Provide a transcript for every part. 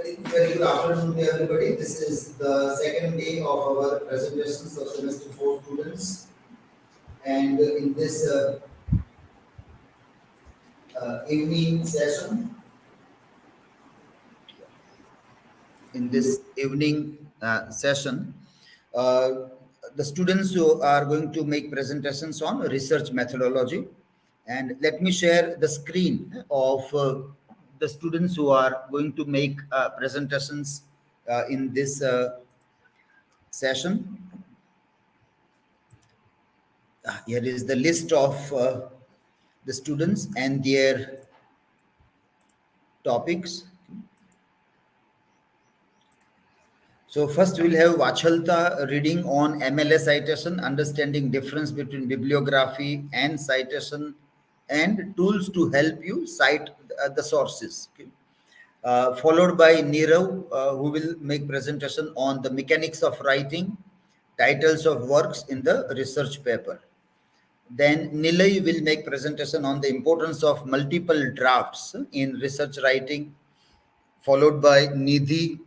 Very good afternoon to everybody. This is the second day of our presentations of semester 4 students. And in this evening session, the students who are going to make presentations on research methodology. And let me share the screen of the students who are going to make presentations in this session. Here is the list of the students and their topics. So first we'll have Vachchalata reading on MLA citation, understanding difference between bibliography and citation, and tools to help you cite the sources. Okay. Followed by Nirav, who will make presentation on the mechanics of writing, titles of works in the research paper. Then Nilay will make presentation on the importance of multiple drafts in research writing, followed by Nidhi,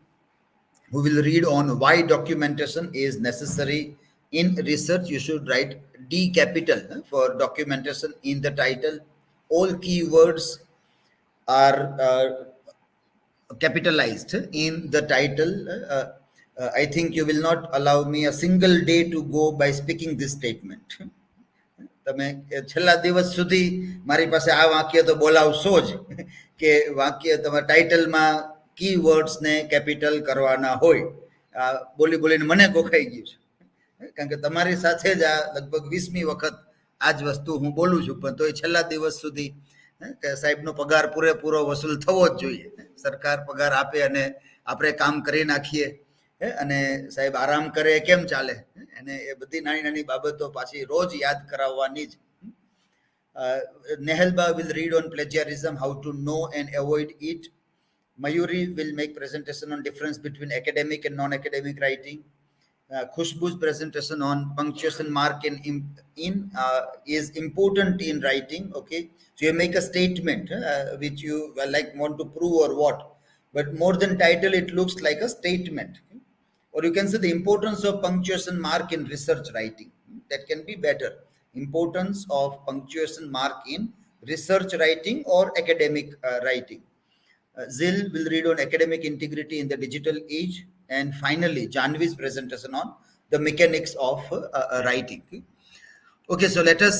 who will read on why documentation is necessary in research. You should write D capital for documentation in the title. All keywords are capitalized in the title. I think you will not allow me a single day to go by speaking this statement. તમે છેલ્લા દિવસ સુધી મારી પાસે આ વાક્ય તો બોલાવશો જ કે વાક્ય તમે ટાઇટલમાં કીવર્ડ્સને કેપિટલ કરવાના હોય. બોલી બોલીને મને કોખાઈ ગયું છે, કારણ કે તમારી સાથે જ આ લગભગ 20મી વખત આ જ વસ્તુ હું બોલું છું, પણ તોય છેલ્લા દિવસ સુધી કે સાહેબનો પગાર પૂરેપૂરો વસૂલ થવો જ જોઈએ. સરકાર પગાર આપે અને આપણે કામ કરી નાખીએ અને સાહેબ આરામ કરે કેમ ચાલે, અને એ બધી નાની નાની બાબતો પાછી રોજ યાદ કરાવવાની જ. Nehalba will read on plagiarism, how to know and avoid it. Mayuri will make presentation on difference between academic and non-academic writing. Khushboo's presentation on punctuation mark is important in writing. Okay, so you make a statement which you want to prove or what, but more than title, it looks like a statement. Or you can say the importance of punctuation mark in research writing. That can be better. Importance of punctuation mark in research writing or academic writing. Jheel will read on academic integrity in the digital age. And finally, Janvi's presentation on the mechanics of writing. Okay, so let us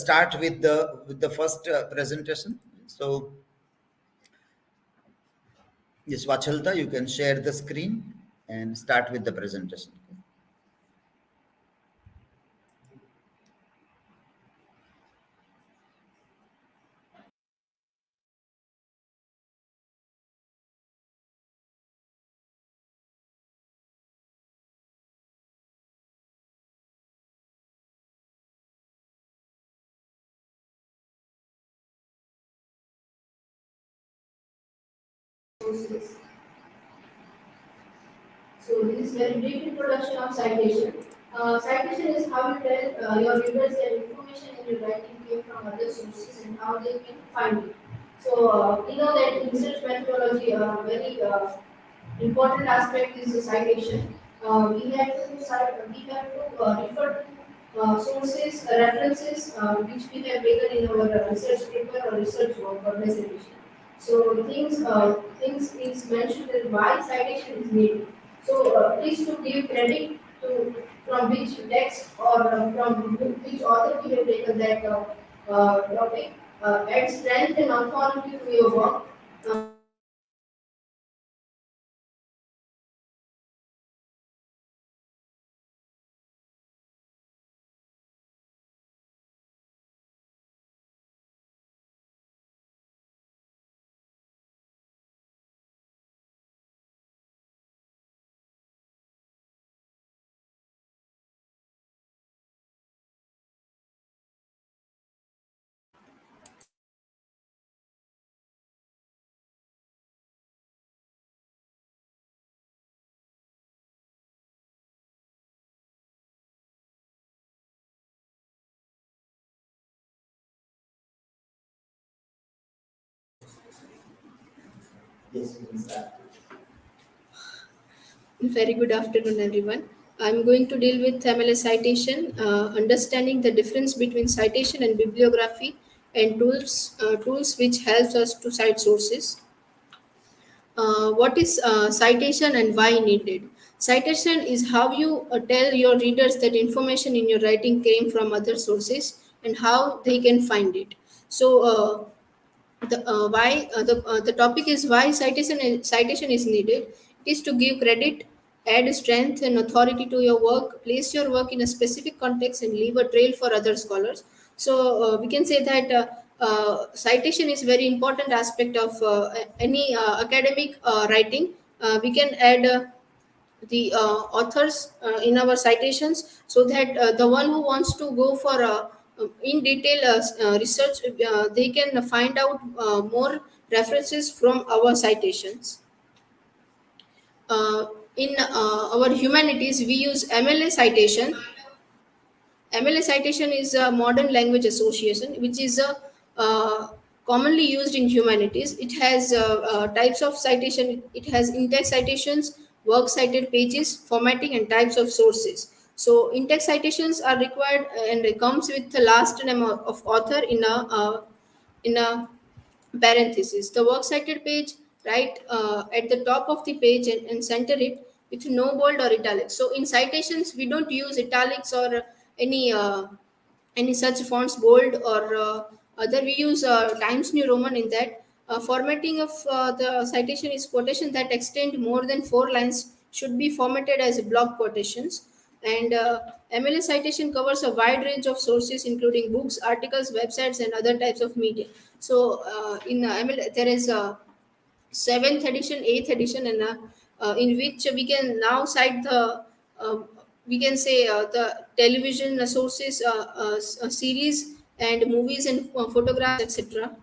start with the first presentation. So, yes, Vachchalata, you can share the screen and start with the presentation. So this is very brief introduction of citation. Citation is how you tell your readers that information in your writing came from other sources and how they can find it. So we know that in research methodology, a very important aspect is the citation. We have to refer to sources, references which we have taken in our research paper or research work or presentation. So things is mentioned that why citation is needed. So please to give credit to from which text or from which author we have taken that topic. Add strength and authority to your work. Yes, you can start. Very good afternoon, everyone. I'm going to deal with MLA citation, understanding the difference between citation and bibliography, and tools which helps us to cite sources. What is citation and why needed? Citation is how you tell your readers that information in your writing came from other sources and how they can find it. So, the topic is why citation is needed. It is to give credit, add strength and authority to your work, place your work in a specific context, and leave a trail for other scholars. So we can say that citation is very important aspect of any academic writing. We can add the authors in our citations, so that the one who wants to go for in detail research, they can find out more references from our citations. In our humanities, we use MLA citation. MLA citation is a modern language association, which is commonly used in humanities. It has types of citation. It has in-text citations, work cited pages, formatting, and types of sources. So, in-text citations are required, and it comes with the last name of author in a parenthesis. The works cited page, right at the top of the page, and center it with no bold or italics. So in citations, we don't use italics or any uh, any such fonts, bold or other. We use Times New Roman in that. Formatting of the citation is quotation that extend more than 4 lines should be formatted as block quotations. And MLA citation covers a wide range of sources, including books, articles, websites, and other types of media. So in MLA, there is a seventh edition, eighth edition, and in which we can now cite the we can say the television sources, series, and movies, and photographs, etc.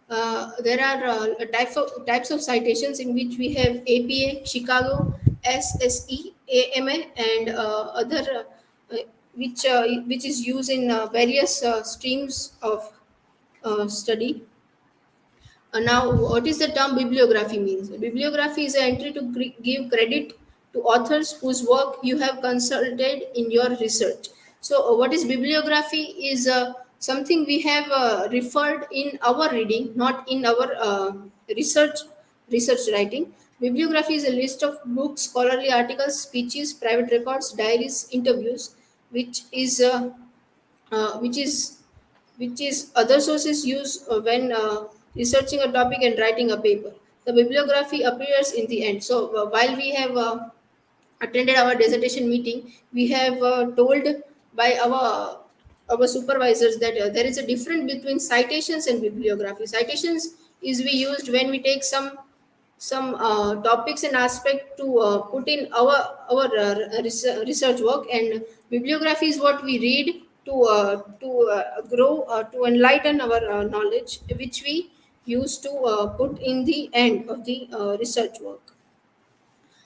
There are types of citations in which we have APA, Chicago, SSE, AMA, and other which is used in various streams of study. Now, what is the term bibliography means? Bibliography is an entry to give credit to authors whose work you have consulted in your research. So, what is bibliography? Is something we have referred in our reading, not in our research writing. Bibliography is a list of books, scholarly articles, speeches, private records, diaries, interviews, which is uh, which is which is other sources use when researching a topic and writing a paper. The bibliography appears in the end. So while we have attended our dissertation meeting, we have told by our supervisors that there is a difference between citations and bibliography. Citations is we used when we take some topics and aspect to put in our research work, and bibliography is what we read to grow, to enlighten our knowledge, which we use to put in the end of the research work.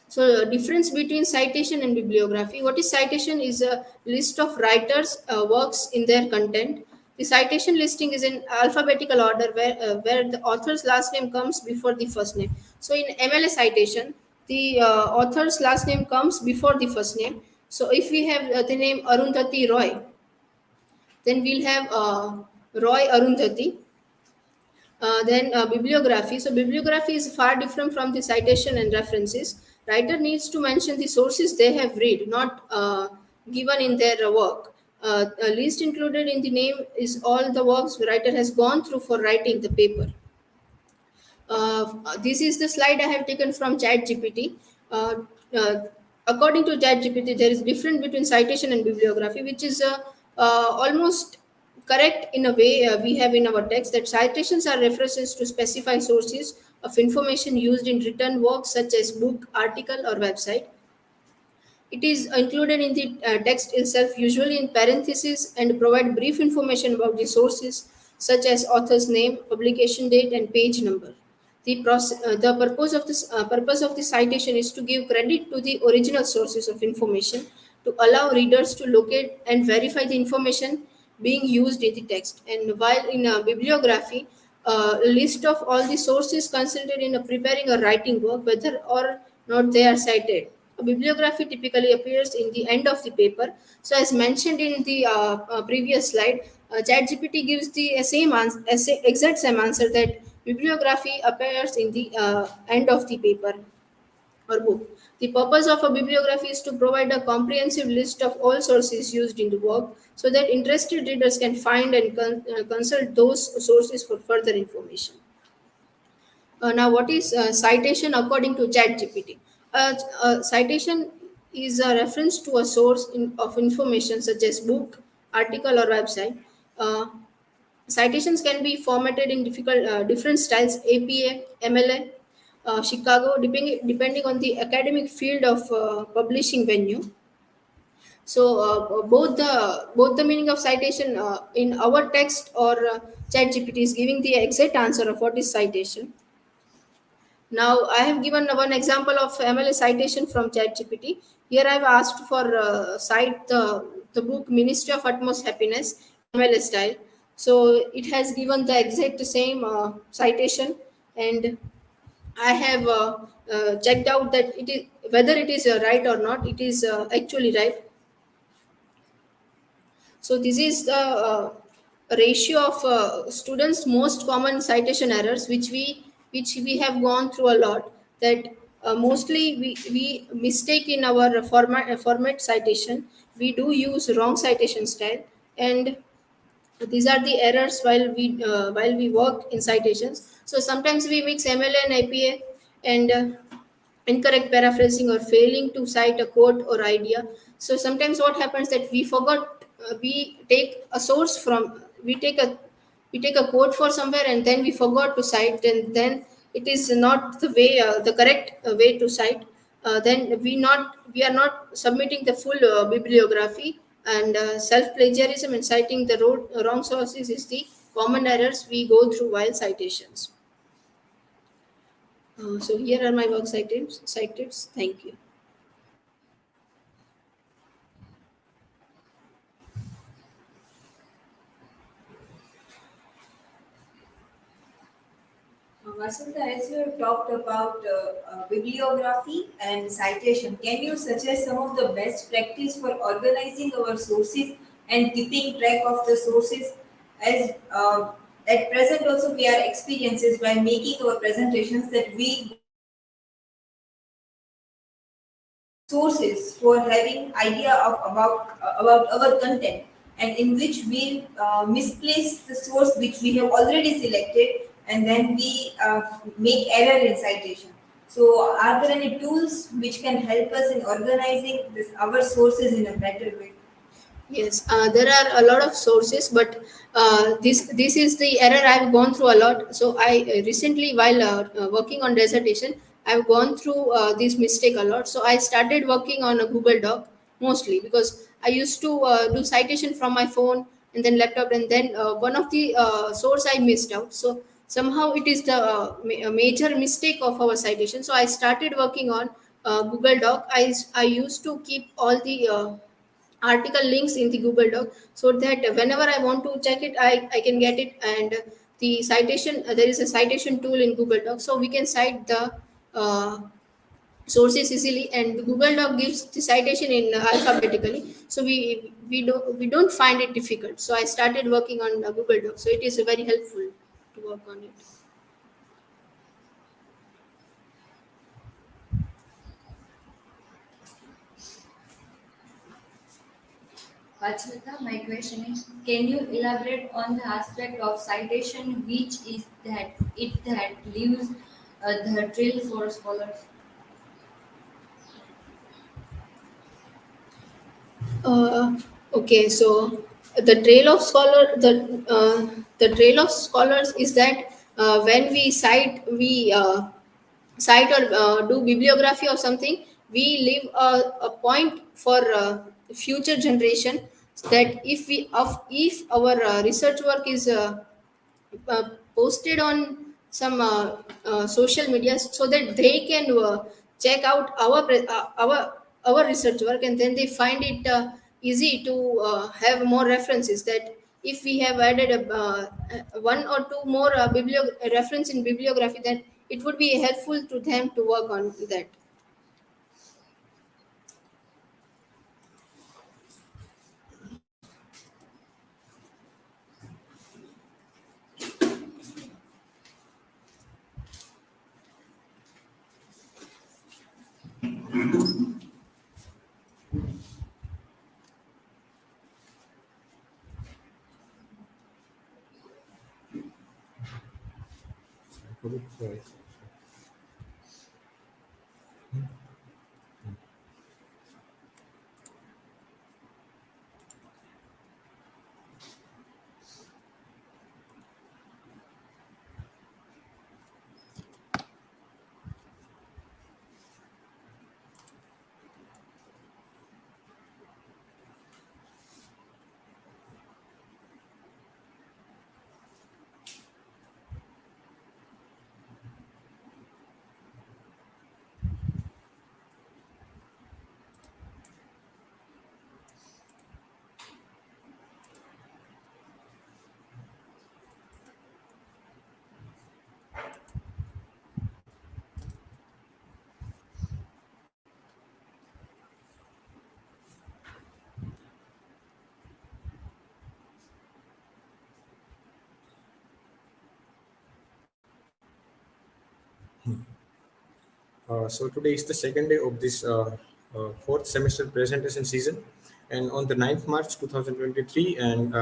So, difference between citation and bibliography. What is citation? Is a list of writers' works in their content. The citation listing is in alphabetical order, where the author's last name comes before the first name. So, in MLA citation, the author's last name comes before the first name. So, if we have the name Arundhati Roy, then we'll have Roy Arundhati. Then bibliography. So bibliography is far different from the citation and references. Writer needs to mention the sources they have read, not given in their work. Least included in the name is all the works writer has gone through for writing the paper. This is the slide I have taken from ChatGPT. Uh, uh, According to ChatGPT, there is difference between citation and bibliography, which is almost correct in a way. We have in our text that citations are references to specify sources of information used in written works such as book, article, or website. It is included in the text itself, usually in parentheses, and provide brief information about the sources, such as author's name, publication date, and page number. The purpose of the citation is to give credit to the original sources of information, to allow readers to locate and verify the information being used in the text. And while in a bibliography, a list of all the sources consulted in preparing a writing work, whether or not they are cited. A bibliography typically appears in the end of the paper. So, as mentioned in the previous slide, ChatGPT gives the same answer, exact same answer, that bibliography appears in the end of the paper or book. The purpose of a bibliography is to provide a comprehensive list of all sources used in the work so that interested readers can find and consult those sources for further information. Now, what is citation according to ChatGPT? Citation is a reference to a source of information such as book, article, or website. Uh, Citations can be formatted in different styles: APA, MLA, Chicago, depending on the academic field of publishing venue. So both the meaning of citation in our text or ChatGPT is giving the exact answer of what is citation. Now, I have given one example of MLA citation from ChatGPT. Here, I have asked for cite the book Ministry of Utmost Happiness in MLA style. So, it has given the exact same citation, and I have checked out that it is whether it is right or not. It is actually right. So this is the ratio of students' most common citation errors, which we have gone through a lot. That mostly we mistake in our format citation. We do use wrong citation style, and these are the errors while we work in citations. So sometimes we mix MLA and IPA, and incorrect paraphrasing or failing to cite a quote or idea. So sometimes what happens that we forgot, we take a source from, we take a quote for somewhere, and then we forgot to cite, and then it is not the correct way to cite. Then we are not submitting the full bibliography, and self plagiarism and citing the wrong sources is the common errors we go through while citations. So here are my work cited. Thank you. Vasanta, as you have talked about bibliography and citation, can you suggest some of the best practice for organizing our sources and keeping track of the sources? As at present, also we are experiences by making our presentations that we sources for having idea of about our content, and in which we misplace the source which we have already selected, and then we make error in citation. So are there any tools which can help us in organizing this our sources in a better way? Yes, there are a lot of sources, but this is the error I've gone through a lot. So I recently, while working on dissertation, I've gone through this mistake a lot. So I started working on a Google Doc mostly, because I used to do citation from my phone and then laptop, and then one of the source I missed out. So somehow it is the a major mistake of our citation. So I started working on Google Doc. I used to keep all the article links in the Google Doc, so that whenever I want to check it, I can get it. And the citation, there is a citation tool in Google Doc, so we can cite the uh, sources easily, and the Google Doc gives the citation in alphabetically, so we don't find it difficult. So I started working on Google Doc, so it is very helpful to work on it. Vachchhalata, my question is, can you elaborate on the aspect of citation which is that leaves the trail for scholars? Uh, okay, so the trail of scholars is that when we cite or do bibliography of something, we leave a point for future generation, that if our research work is posted on some social media, so that they can check out our research work, and then they find it easy to have more references. That if we have added one or two more reference in bibliography, then it would be helpful to them to work on that. So today is the second day of this fourth semester presentation season, and on the 9th March 2023, and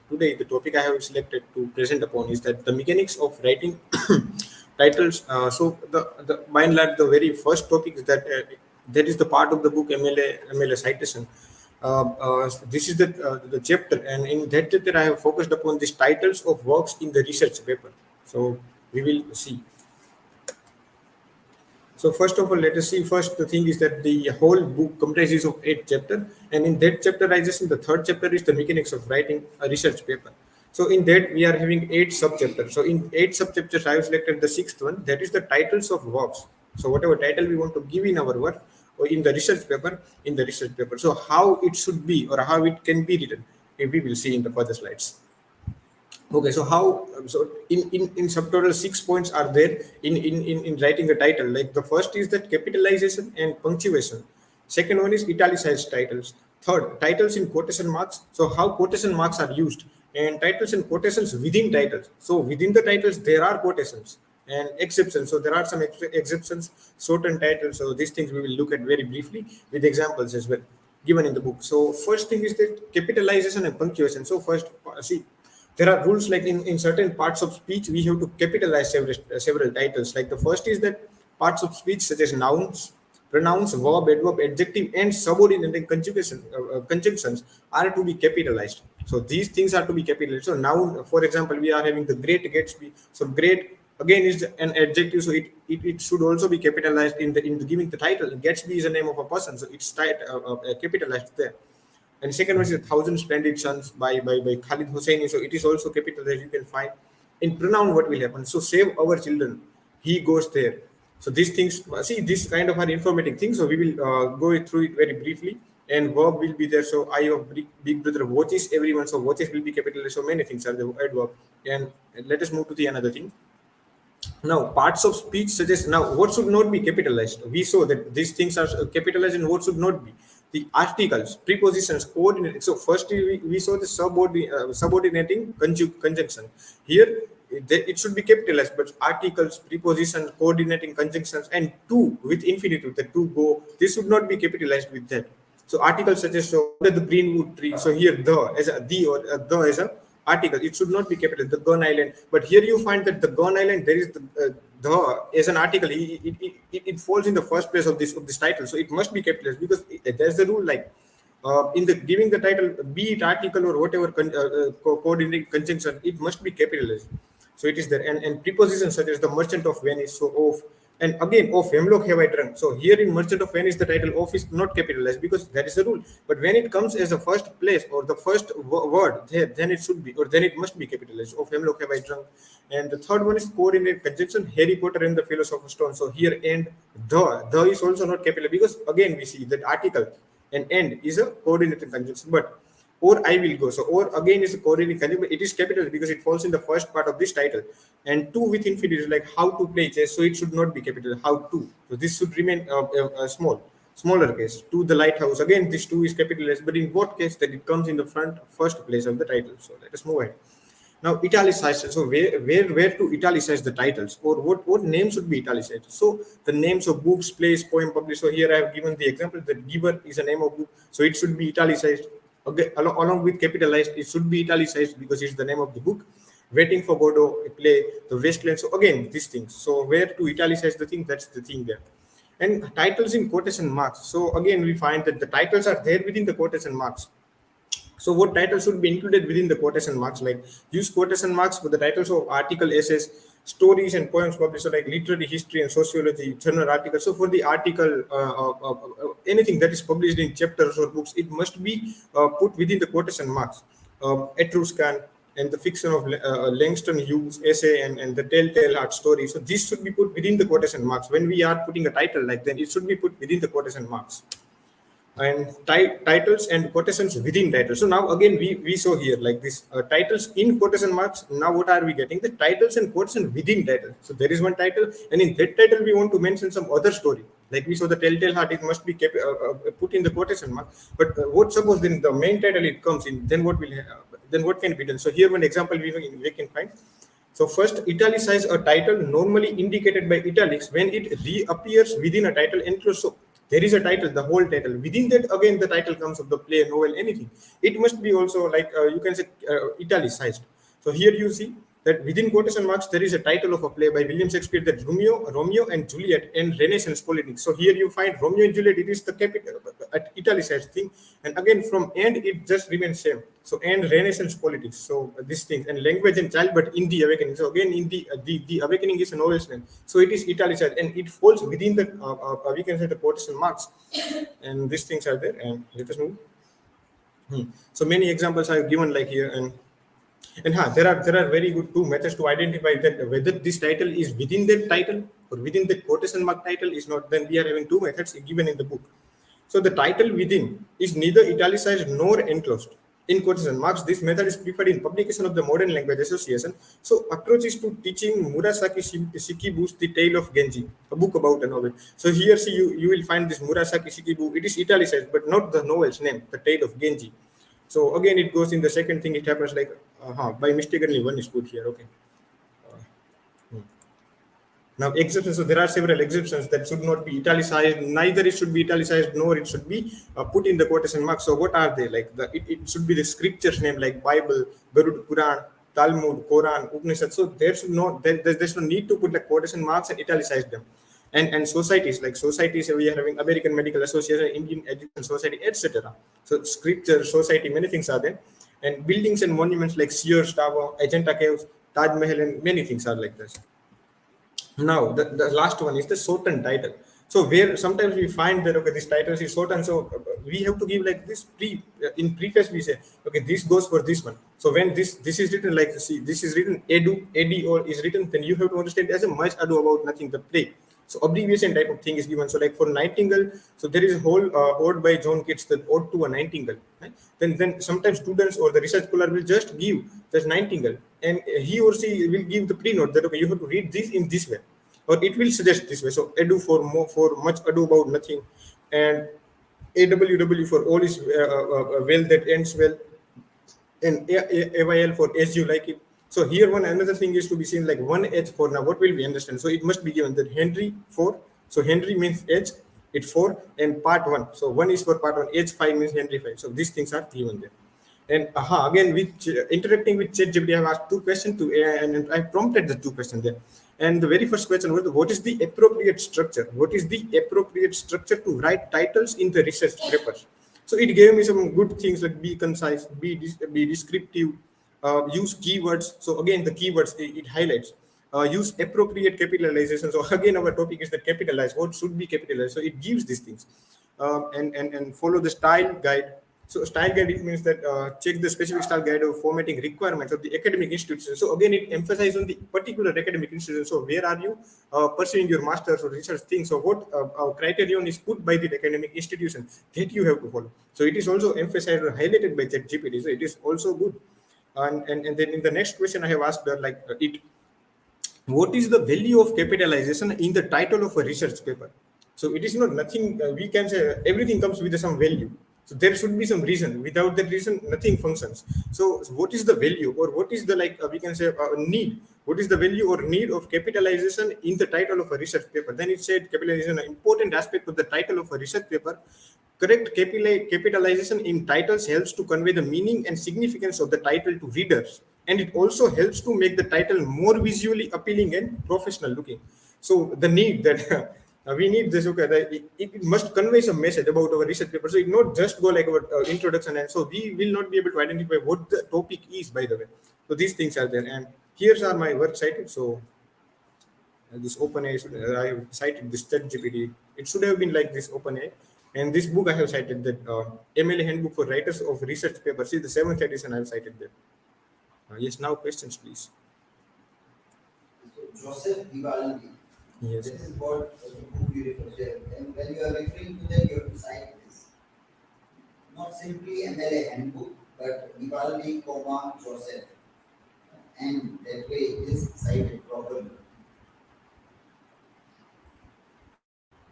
today the topic I have selected to present upon is that the mechanics of writing titles. So the by and large the very first topic is that is the part of the book MLA citation. This is the chapter, and in that chapter I have focused upon these titles of works in the research paper. So we will see. So first of all, let us see. First, the thing is that the whole book comprises of 8 chapters, and in that chapterization, the third chapter is the mechanics of writing a research paper. So in that, we are having 8 subchapters. So in 8 subchapters, I have selected the 6th one, that is the titles of works. So whatever title we want to give in our work or in the research paper, in the research paper. So how it should be or how it can be written, we will see in the further slides. Okay, so how so in subtotal 6 points are there in writing a title. Like the first is that capitalization and punctuation. Second one is italicized titles. Third, titles in quotation marks. So how quotation marks are used, and titles and quotations within titles. So within the titles there are quotations and exceptions. So there are some exceptions, certain titles. So these things we will look at very briefly with examples as well given in the book. So first thing is that capitalization and punctuation. So first, see, there are rules like in certain parts of speech we have to capitalize several titles. Like the first is that parts of speech such as nouns, pronouns, adverb, adjective, and subordinate conjunctions are to be capitalized. So these things are to be capitalized. So noun, for example, we are having the great Gatsby. So great again is an adjective, so it should also be capitalized in the giving the title. Gatsby is the name of a person, so it's capitalized there. And second one is A Thousand Splendid Suns by Khalid Hosseini. So it is also capitalized. You can find in pronoun what will happen. So save our children. He goes there. So these things, see, this kind of are informative things. So we will go through it very briefly. And verb will be there. So I of big brother watches everyone. So watches will be capitalized. So many things are the adverb. And let us move to the another thing. Now, parts of speech suggest now what should not be capitalized. We saw that these things are capitalized and what should not be. The articles, prepositions, coordinate. So, first we saw the subordinating conjunction. Here, it should be capitalized, but articles, prepositions, coordinating conjunctions, and to with infinitive, the to go, this should not be capitalized with that. So, articles such as so under the greenwood tree. So, here the as a the or the as a article, it should not be capitalized, the Gun Island. But here you find that the Gun Island, there is the as an article, it falls in the first place of this title, so it must be capitalized because there's the rule like in the giving the title, be it article or whatever coordinating conjunction, it must be capitalized. So it is there, and prepositions such as the Merchant of Venice, so of, and again of hemlock have I drunk. So here in Merchant of Venice, the title of is not capitalized because that is the rule. But when it comes as a first place or the first word, then it should be, or then it must be capitalized. Of hemlock have I drunk. And the third one is coordinate conjunction, Harry Potter and the Philosopher's Stone. So here and the is also not capitalized because again we see that article and end is a coordinated conjunction. But or I will go. So or again is a coordinating conjunction, but it is capitalized because it falls in the first part of this title. And to with infinity is like how to play chess, so it should not be capitalized. How to, so this should remain smaller case. To the lighthouse, again this to is capitalized, but in what case that it comes in the front first place of the title. So let us move ahead. Now italicized. So where to italicize the titles, or what names should be italicized? So the names of books, plays, poem published. So here I have given the example that Giver is a name of book, so it should be italicized. Okay, along with capitalized, it should be italicized because it's the name of the book. Waiting for Godot, a play, the Wasteland. So again, these things. So where to italicize the thing? That's the thing there. And titles in quotation marks. So again, we find that the titles are there within the quotation marks. So what titles should be included within the quotation marks? Like use quotation marks for the titles of article, essays, stories and poems published, so like literary history and sociology, journal articles. So for the article, anything that is published in chapters or books, it must be put within the quotation marks. Etruscan and the fiction of Langston Hughes essay and the telltale heart story. So this should be put within the quotation marks. When we are putting a title like that, it should be put within the quotation marks. And titles and quotations within titles. So now again we saw here like this titles in quotation marks. Now what are we getting? The titles and quotations within title. So there is one title, and in that title we want to mention some other story. Like we saw the telltale heart, it must be kept, put in the quotation mark. But what suppose then the main title it comes in? Then what will then what can be done? So here one example we can find. So first, italicize a title normally indicated by italics when it reappears within a title enclosed. So there is a title, the whole title. Within that, again, the title comes of the play, novel, anything. It must be also like you can say italicized. So here you see that within quotation marks there is a title of a play by William Shakespeare, that Romeo and Juliet and Renaissance politics. So here you find Romeo and Juliet. It is the capital italicized thing, and again from end it just remains same. So and Renaissance politics. So these things and language and childbirth in the awakening. So again in the awakening is a novel's name. So it is italicized and it falls within the we can say the quotation marks, and these things are there. And let us move. So many examples are given like here, and there are very good two methods to identify that whether this title is within that title or within the quotation mark title is not. Then we are having two methods given in the book. So the title within is neither italicized nor enclosed in quotation marks. This method is preferred in publication of the Modern Language Association. So approaches to teaching Murasaki Shikibu's The Tale of Genji, a book about a novel. So here see you will find this Murasaki Shikibu. It is italicized, but not the novel's name, The Tale of Genji. So again, it goes in the second thing. It happens like by mistakenly one is put here. Okay. Now exceptions. So there are several exceptions that should not be italicized. Neither it should be italicized nor it should be put in the quotation mark. So what are they? Like it should be the scripture's name, like Bible, Garud Quran, Talmud, Quran, Upanishad. So there should not there's no need to put the quotation marks and italicize them. And societies, like societies, we are having American Medical Association, Indian Education Society, etc. So scripture, society, many things are there. And buildings and monuments like Sears Tower, Ajanta Caves, Taj Mahal, and many things are like this. Now the last one is the shortened title. So where sometimes we find that okay, this title is shortened, so we have to give like this in preface we say okay, this goes for this one. So when this is written like see, this is written edu or is written, then you have to understand as a much ado about nothing, the play. So abbreviation type of thing is given. So like for Nightingale, so there is a whole ode by John Keats, that ode to a Nightingale. Right? Then sometimes students or the research scholar will just give just Nightingale, and he or she will give the pre-note that okay, you have to read this in this way, or it will suggest this way. So ado for much ado about nothing, and AWW for all is well that ends well, and AYL for as you like it. So here one another thing is to be seen like one H for now. What will we understand? So it must be given that Henry 4. So Henry means H, it 4, and part 1. So 1 is for part 1. H5 means Henry 5. So these things are given there. And again, with interacting with ChatGPT, I have asked two questions to AI, and I prompted the two questions there. And the very first question was, what is the appropriate structure? What is the appropriate structure to write titles in the research papers? So it gave me some good things like be concise, be descriptive, use keywords. So again, the keywords it highlights. Use appropriate capitalization. So again, our topic is that capitalize. What should be capitalized? So it gives these things. And follow the style guide. So style guide, it means that check the specific style guide of formatting requirements of the academic institution. So again, it emphasizes on the particular academic institution. So where are you pursuing your master's or research thing? So what criterion is put by the academic institution that you have to follow. So it is also emphasized or highlighted by ChatGPT. So it is also good. And then in the next question I have asked her what is the value of capitalization in the title of a research paper? So it is not nothing, we can say everything comes with some value. So there should be some reason. Without that reason, nothing functions. So what is the value, or what is the we can say need? What is the value or need of capitalization in the title of a research paper? Then it said capitalization, an important aspect of the title of a research paper. Correct capitalization in titles helps to convey the meaning and significance of the title to readers, and it also helps to make the title more visually appealing and professional looking. So the need that we need this, okay, that it must convey some message about our research paper. So it not just go like our introduction, and so we will not be able to identify what the topic is, by the way. So these things are there, and here's are my work cited. So this OpenAI, I have cited this ChatGPT. It should have been like this OpenAI. And this book I have cited, that MLA Handbook for Writers of Research Papers. See the 7th edition I have cited that. Yes, now questions, please. So Joseph Vivaldi. Yes. This is what the book you refer to. And when you are referring to that, you have to cite this. Not simply MLA Handbook, but Vivaldi, Joseph. And that way it is cited properly.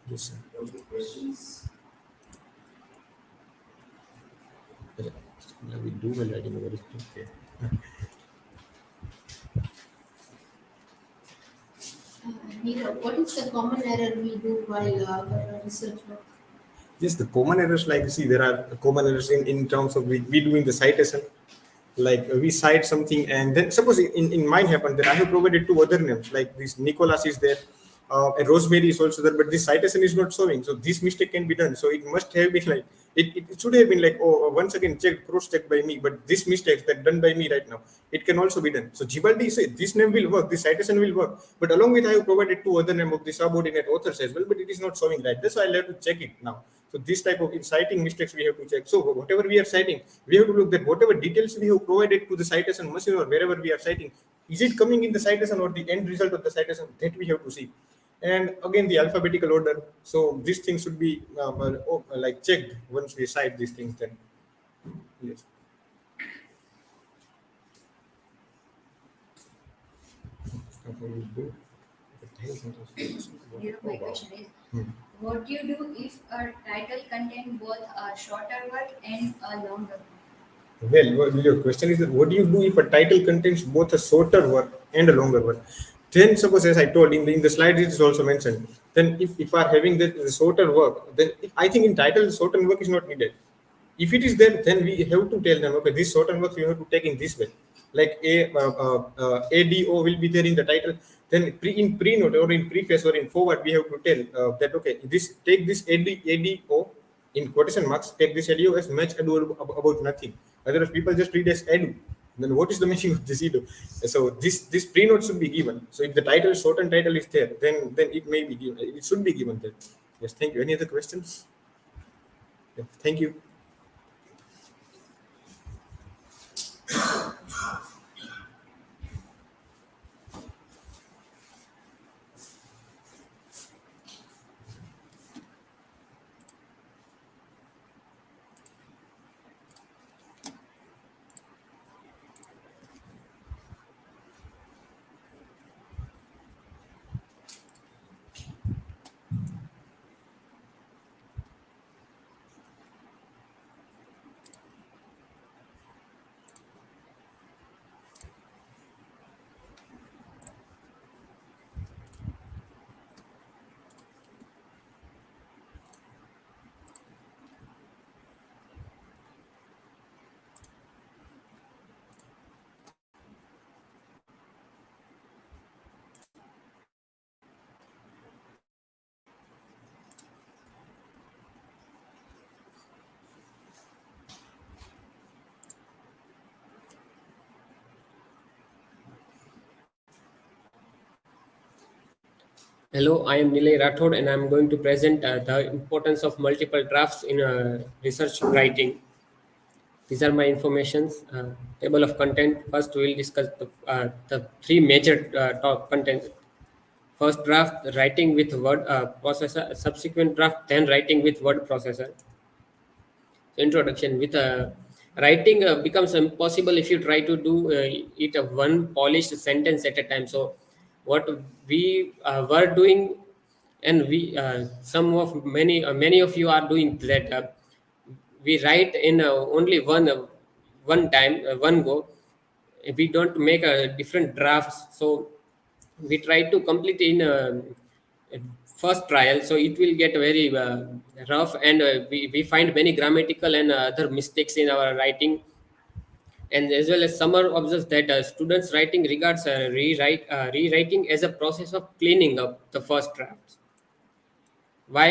Yes, sir. Okay, questions? We do well writing over it. Okay. Nirav, what is the common error we do while research work? Yes, the common errors, like, see, there are common errors in terms of we doing the citation. Like we cite something, and then suppose in mine happened that I have provided two other names, like this Nicholas is there, and Rosemary is also there, but this citation is not showing. So this mistake can be done. So it must have been like it should have been like, oh, once again checked, cross-checked by me, but this mistake that done by me right now, it can also be done. So Gibaldi said this name will work, this citation will work, but along with I have provided two other name of the subordinate authors as well, but it is not showing right. That's why I'll have to check it now. So this type of citing mistakes we have to check. So whatever we are citing, we have to look at whatever details we have provided to the citation machine or wherever we are citing, is it coming in the citation or the end result of the citation? That we have to see. And again, the alphabetical order. So these things should be like checked once we cite these things. Then yes. Nirav, my question is, what do you do if a title contains both a shorter word and a longer one? Well, your question is that what do you do if a title contains both a shorter word and a longer word? Then suppose, as I told in the slide, it is also mentioned. Then if are having the shorter work, then I think in title shorten work is not needed. If it is there, then we have to tell them, okay, this shorten work you have to take in this way. Like ADO will be there in the title. Then in pre-note or in preface or in forward, we have to tell that, okay, take this ADO in quotation marks, take this ADO as much ado about nothing. Otherwise, people just read as ado. Then what is the meaning of this ado? So this pre-note should be given. So if the title, shortened title is there, then it may be given. It should be given there. Yes, thank you. Any other questions? Yeah, thank you. Hello, I am Nilay Rathod, and I am going to present the importance of multiple drafts in research writing. These are my informations. Table of content. First, we will discuss the three major top content. First draft, writing with word processor. Subsequent draft, then writing with word processor. Introduction. With writing becomes impossible if you try to do it a one polished sentence at a time. So what we were doing, and we many of you are doing that, we write in only one time, one go. We don't make different drafts. So we try to complete in first trial, so it will get very rough, and we find many grammatical and other mistakes in our writing. And as well as Summer observes that students writing regards rewriting as a process of cleaning up the first drafts. Why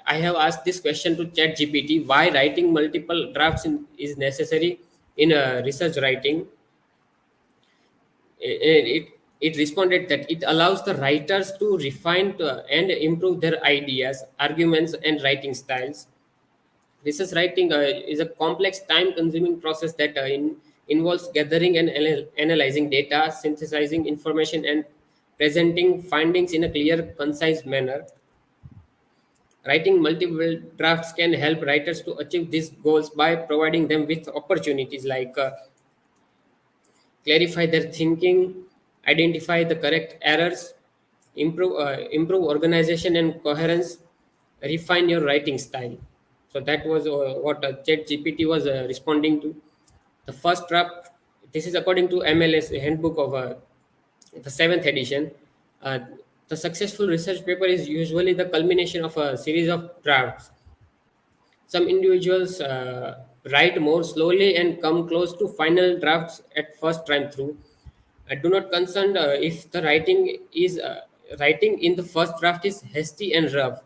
I have asked this question to chat gpt, why writing multiple drafts is necessary in research writing. It responded that it allows the writers to refine and improve their ideas, arguments, and writing styles. Research writing is a complex, time consuming process that involves gathering and analyzing data, synthesizing information, and presenting findings in a clear, concise manner. Writing multiple drafts can help writers to achieve these goals by providing them with opportunities like clarify their thinking, identify the correct errors, improve organization and coherence, refine your writing style. So that was what ChatGPT was responding to. The first draft. This is according to MLS Handbook of the seventh edition. Uh, the successful research paper is usually the culmination of a series of drafts. Some individuals write more slowly and come close to final drafts at first time through. Do not concern if the writing in the first draft is hasty and rough.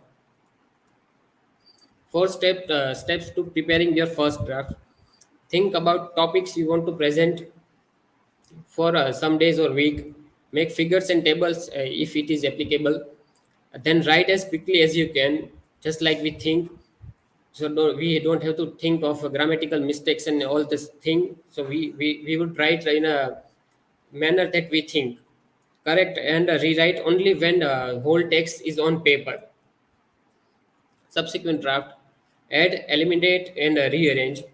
Four steps to preparing your first draft. Think about topics you want to present for some days or week. Make figures and tables if it is applicable. Then write as quickly as you can, just like we think. So no, we don't have to think of grammatical mistakes and all this thing. So we would write in a manner that we think correct, and rewrite only when whole text is on paper. Subsequent draft: add, eliminate, and rearrange.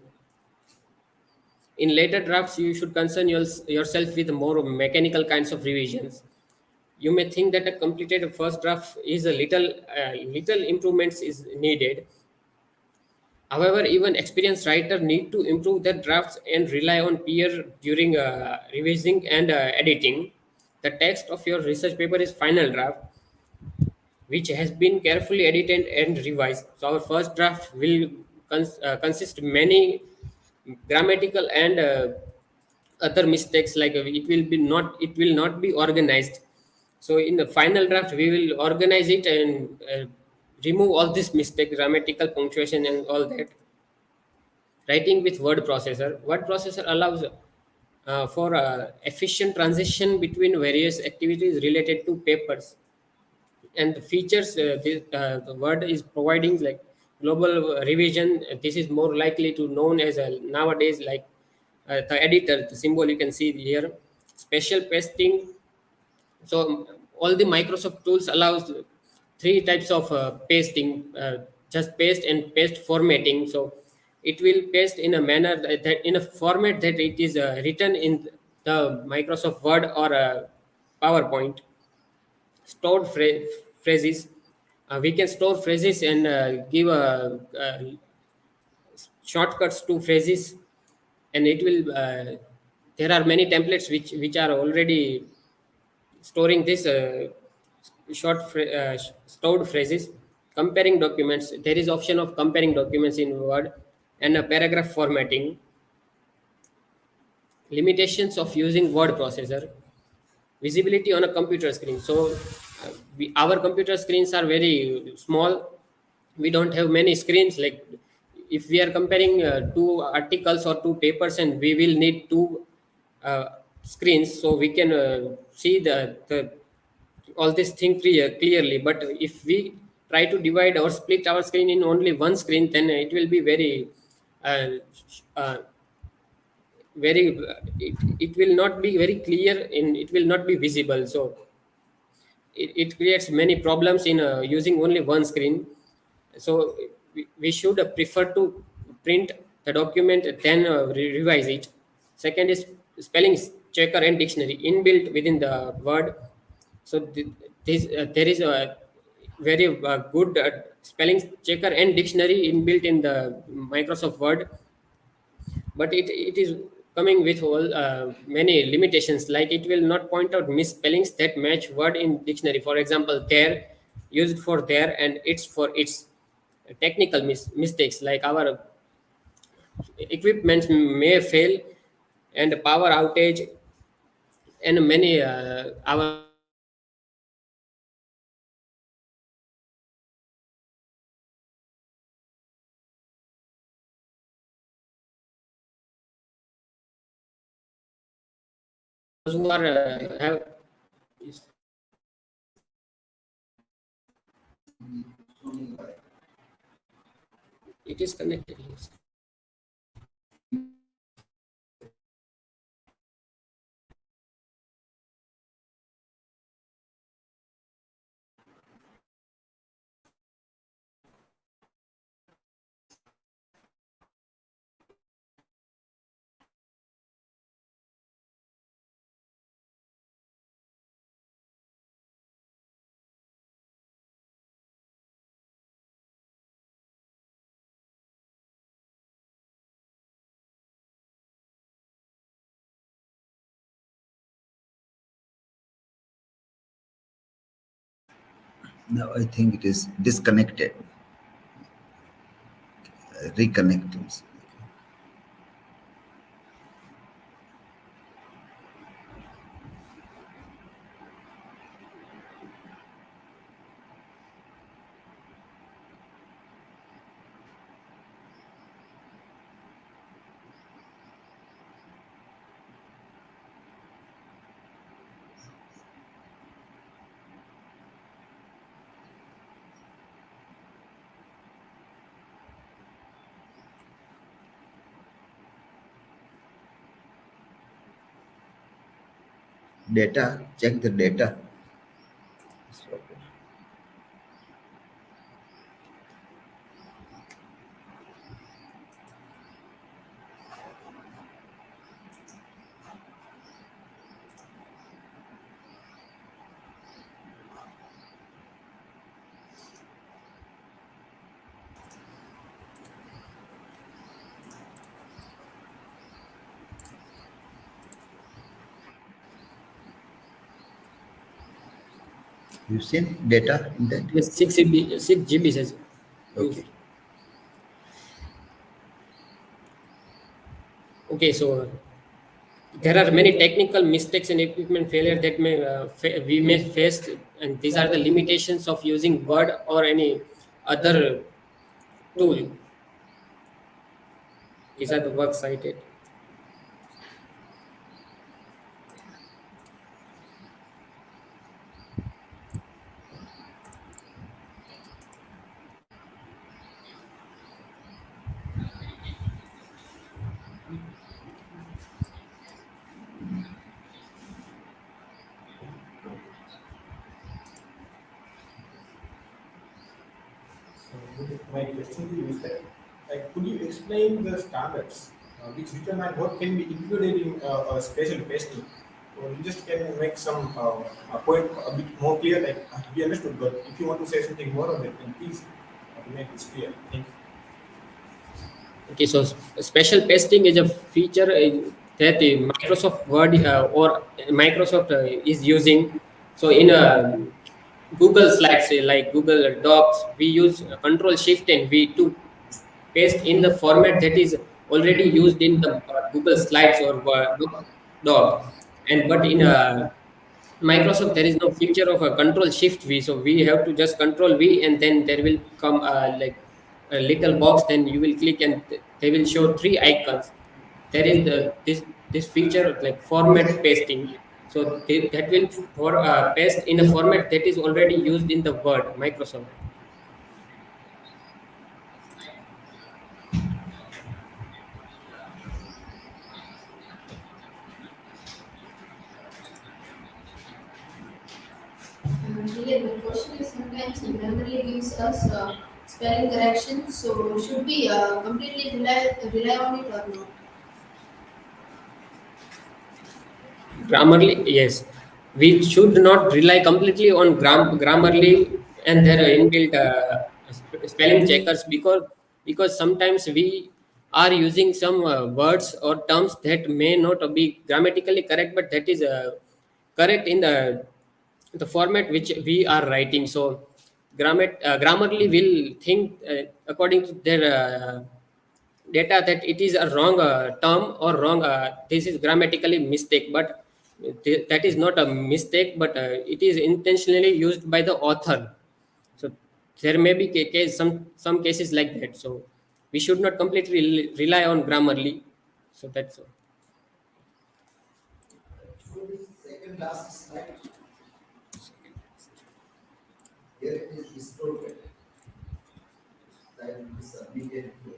In later drafts, you should concern yourself with more mechanical kinds of revisions. You may think that a completed first draft is a little improvements is needed. However, even experienced writers need to improve their drafts and rely on peer during revising and editing. The text of your research paper is final draft, which has been carefully edited and revised. So our first draft will consist many grammatical and other mistakes, like it will not be organized. So in the final draft we will organize it and remove all this mistake, grammatical, punctuation, and all that. Writing with word processor allows for efficient transition between various activities related to papers. And the features the word is providing, like global revision. This is more likely to known as nowadays, like the editor, the symbol you can see here. Special pasting. So all the Microsoft tools allows three types of pasting: just paste and paste formatting. So it will paste in a manner that in a format that it is written in the Microsoft Word or PowerPoint. Stored phrases. We can store phrases and give shortcuts to phrases, and it will there are many templates which are already storing this stored phrases. Comparing documents, there is option of comparing documents in Word. And paragraph formatting. Limitations of using word processor. Visibility on a computer screen. So our computer screens are very small. We don't have many screens. Like if we are comparing two articles or two papers, and we will need two uh, screens, so we can see the all this thing clearly. But if we try to divide or split our screen in only one screen, then it will be very uh, uh, it will not be very clear, and it will not be visible. So it creates many problems in using only one screen. So we should prefer to print the document, then revise it. Second is spelling checker and dictionary inbuilt within the Word. So this there is a very good spelling checker and dictionary inbuilt in the Microsoft Word, but it is coming with all many limitations, like it will not point out misspellings that match word in dictionary. For example, there used for there and it's for its. Technical mistakes like our equipment may fail and power outage and many our those who are have it is connected, yes. Now I think it is disconnected. Reconnect. Data, check the data. You've seen data in that? Yes, 6 GB says. Okay. Okay, so there are many technical mistakes and equipment failure that we may face, and these are the limitations of using Word or any other tool. These are the works cited. My question to you is that, like, could you explain the standards which determine what can be included in a special pasting? Or you just can make some a point a bit more clear, like we understood, but if you want to say something more on it, then please make this clear. Thank you. Okay, so special pasting is a feature that the Microsoft Word or Microsoft is using. So in Google Slides, like Google Docs, we use Control Shift and V to paste in the format that is already used in the Google Slides or Doc. And but in Microsoft, there is no feature of a Control Shift V, so we have to just Control V, and then there will come like a little box. Then you will click, and they will show three icons. There is this feature like format pasting. So that will paste in a format that is already used in the Word Microsoft. Here the question is sometimes it randomly gives us spelling correction. So should we completely rely on it or not? Grammarly, yes. We should not rely completely on Grammarly and there are inbuilt spelling checkers, because sometimes we are using some words or terms that may not be grammatically correct, but that is correct in the format which we are writing. So grammarly will think according to their data that it is a wrong term or wrong, this is grammatically mistake, but that is not a mistake, but it is intentionally used by the author. So there may be some cases like that, so we should not completely rely on grammarly. So that's all. Second last slide. Here it is distorted. That will be submitted here.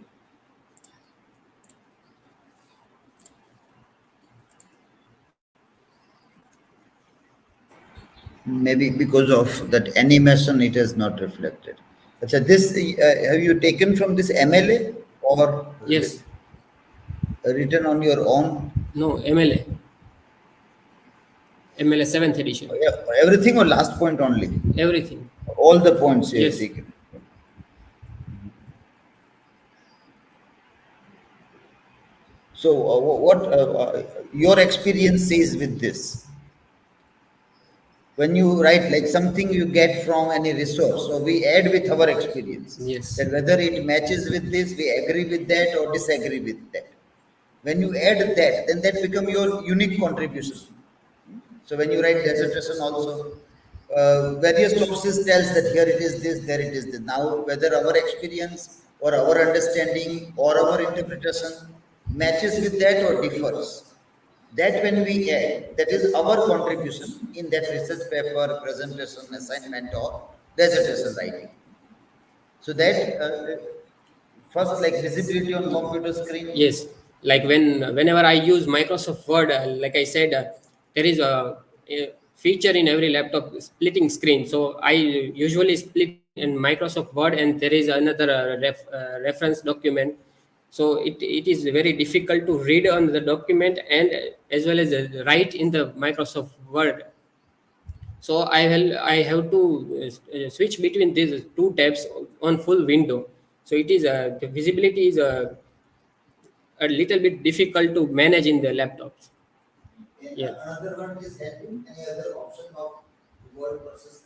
Maybe because of that animation, it has not reflected. So this have you taken from this MLA or Yes. written on your own? No, MLA 7th edition. Yeah, everything or last point only? Everything. All the points you have Yes. taken. So, what your experience says with this? When you write like something you get from any resource, so we add with our experience Yes. that whether it matches with this, we agree with that or disagree with that. When you add that, then that become your unique contribution. So when you write dissertation also, various sources tells that here it is this, there it is this. Now whether our experience or our understanding or our interpretation matches with that or differs, that when we add, that is our contribution in that research paper, presentation, assignment or dissertation writing. So that first like visibility on computer screen. Yes, like whenever I use Microsoft Word, like I said, there is a feature in every laptop, splitting screen. So I usually split in Microsoft Word, and there is another reference document. So it is very difficult to read on the document and as well as write in the Microsoft Word. So I have to switch between these two tabs on full window. So it is the visibility is a little bit difficult to manage in the laptops. And Yeah. another one is helping any other option of word process.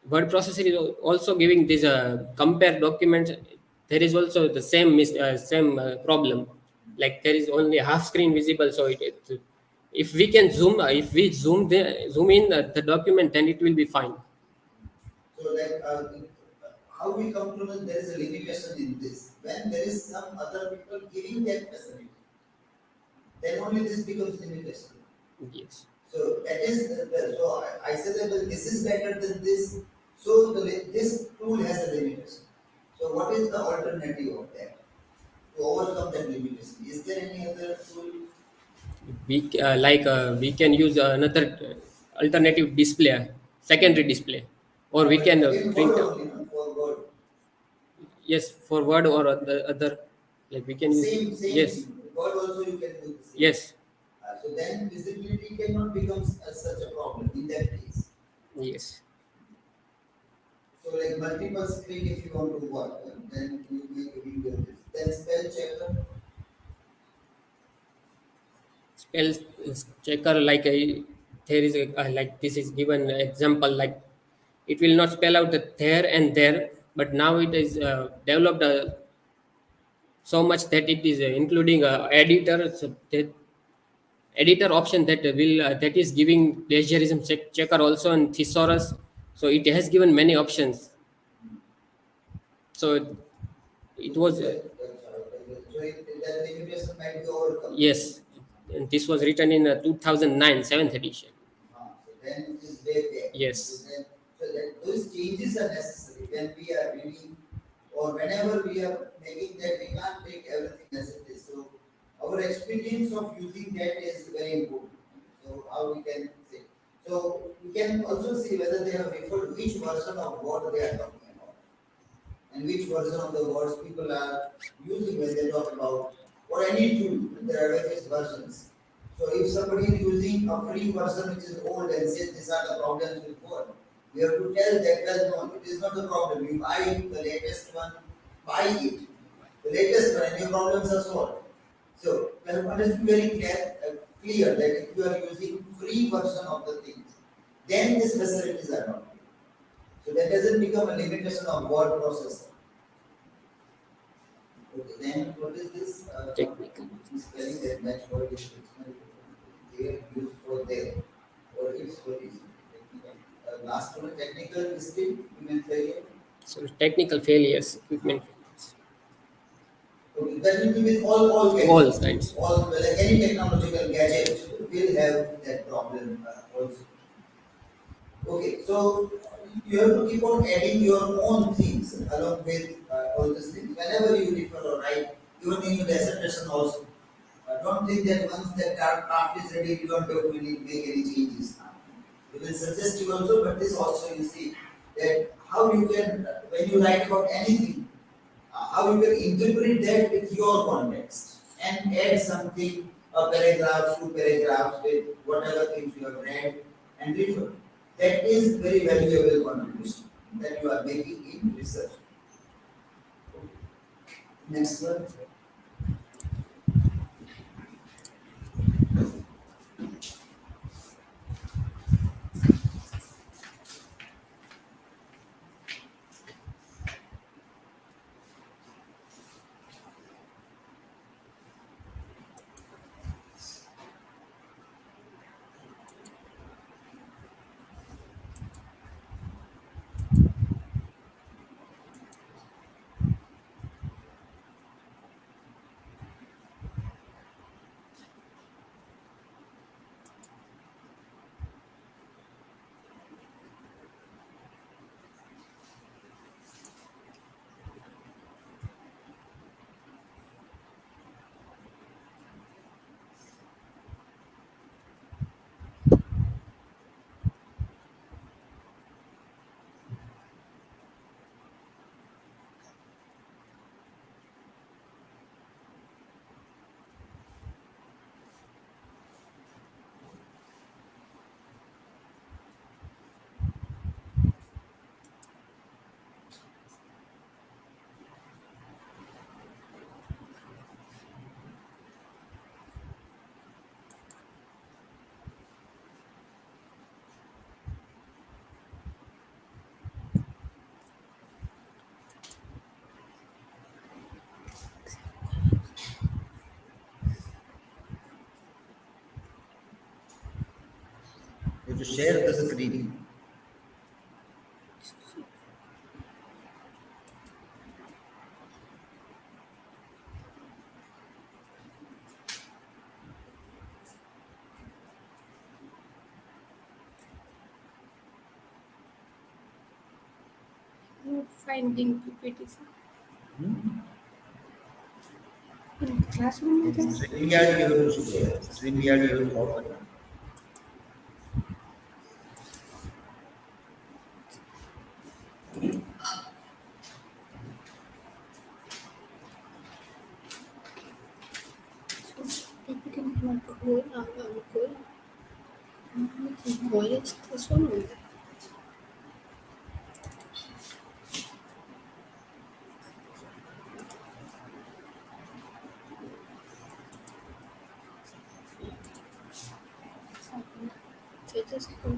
Word processor is also giving this compare documents. There is also the same problem. Like there is only half screen visible. So if we can if we zoom in the document, then it will be fine. So like how we come to know there is a limitation in this. When there is some other people giving that facility, then only this becomes limitation. Yes. So that is so I said that well, this is better than this. So this tool has a limitation. So what is the alternative of that to overcome that limitation? Is there any other tool? We can use another alternative display, secondary display, or we But can again, print. word only, no? For word. Yes, for Word or other, like we can use. Same Yes. thing. Word also you can do the same. Yes. So then visibility cannot become such a problem in that case. Yes. So like multiple screen if you want to work, then you make a video of this. Then spell checker. Spell checker, like there is like this is given example, like it will not spell out the there and there, but now it is developed so much that it is including editor, so that editor option that will that is giving plagiarism checker also and thesaurus. So it has given many options. So it was That limitation might be overcome. yes, and this was written in 2009 7th edition. So then it is way back. Yes. So that those changes are necessary when we are reading or whenever we are making that we can't take everything as it is. So our experience of using that is very important. So how we can say. So we can also see whether they have referred which version of what they are talking about and which version of the words people are using when they talk about or any tool. There are various versions. So if somebody is using a free version which is old and says these are the problems with Word, You have to tell that, well, no, it is not a problem. You buy the latest one, buy it. The latest one, and your problems are solved. So, let us be very clear that if you are using free version of the things, then these facilities are not free. So that doesn't become a limitation of word processor. Okay, then what is this? Technical. Spelling that match word is there used for there, or it's for this. Last one, technical listing, human failure. So technical failures, equipment failures, Okay, that will be with all all gadgets. kinds. All like any technological gadget will have that problem also. Okay, so you have to keep on adding your own things along with all these things. Whenever you refer or write, even in your dissertation also, don't think that once that draft is ready, you don't have to really make any changes now. We will suggest you also, but this also you see that how you can, when you write about anything, how you can interpret that with your context and add something, a paragraph, two paragraphs with whatever things you have read and refer. That is very valuable contribution that you are making in research. Next one. You have to share the screen. Not finding PPTs. In classroom, I guess. StreamYard you have to share. StreamYard you have to open. PPT not cool. Cool. Cool. It's this one. So just go.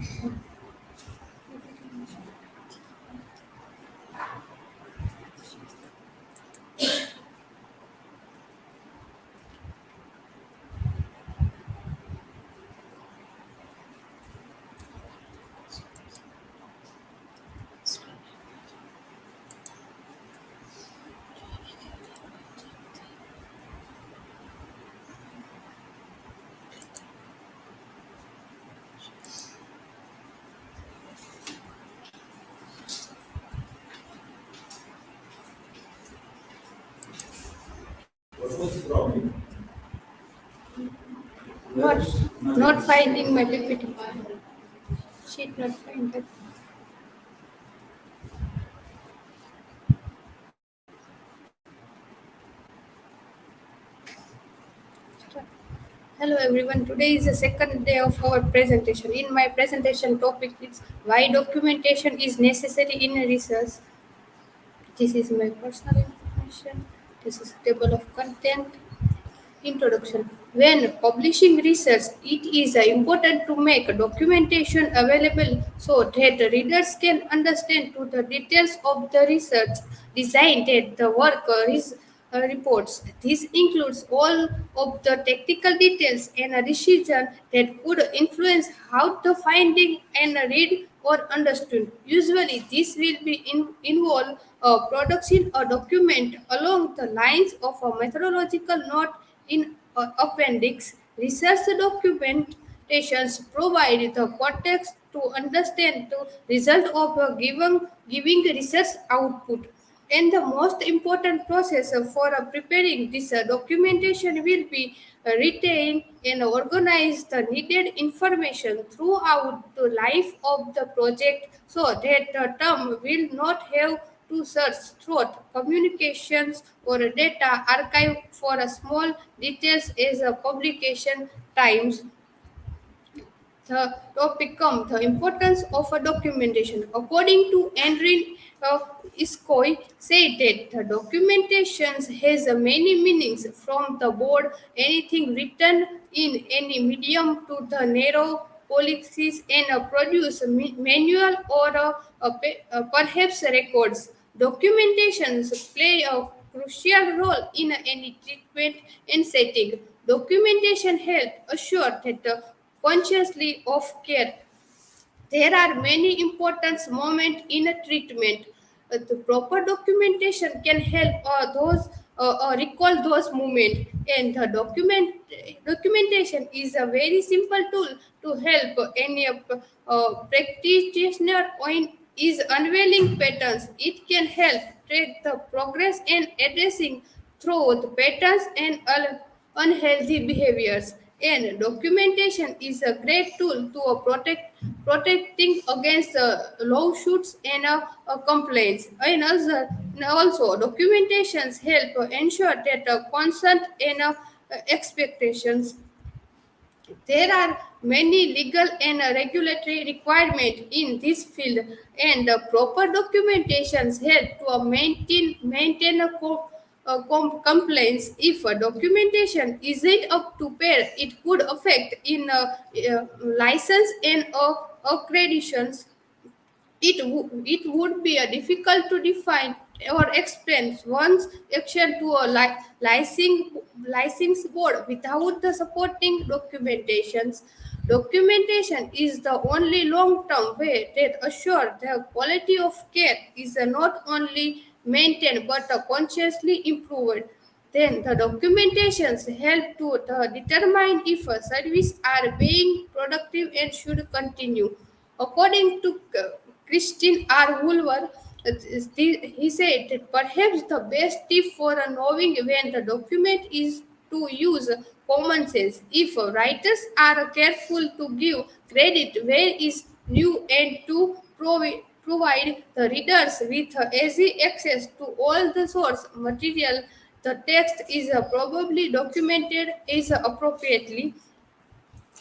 What was the problem? Not finding my PPT. Sheet not find that. Hello everyone. Today is the second day of our presentation. In my presentation topic is why documentation is necessary in research. This is my personal information. This is table of content. Introduction. When publishing research, it is important to make documentation available so that readers can understand to the details of the research design that the work is reports. This includes all of the technical details and a decision that could influence how the finding and read or understood. Usually, this will be involve production a document along the lines of a methodological note in appendix. Research documentations provide the context to understand the result of a given giving research output. And the most important process for preparing this documentation will be retain and organize the needed information throughout the life of the project so that the term will not have to search through communications or data archive for a small details as a publication times. The topic comes the importance of a documentation. According to Andrew Iskoy, said that the documentation has many meanings from the board, anything written in any medium to the narrow policies and produce manual or perhaps records. Documentations play a crucial role in any treatment and setting. Documentation helps assure that the consciously of care. There are many important moments in a treatment. The proper documentation can help those recall those moments, and the documentation is a very simple tool to help any practitioner in is unveiling patterns. It can help track the progress and addressing through the patterns and unhealthy behaviors. And documentation is a great tool to protecting against lawsuits and complaints. And also documentations help ensure that consent and expectations. There are many legal and regulatory requirements in this field, and proper documentations help to maintain complaints. If a documentation isn't up to par, it could affect in license and accreditations. It would be difficult to define or explain one's action to a licensing board without the supporting documentations. Documentation is the only long-term way that assure the quality of care is not only maintained but consciously improved. Then the documentations help to determine if a service are being productive and should continue. According to Christine R. Woolver, he said that perhaps the best tip for knowing when the document is to use common sense. If writers are careful to give credit where is due and to provide the readers with easy access to all the source material, the text is probably documented is appropriately.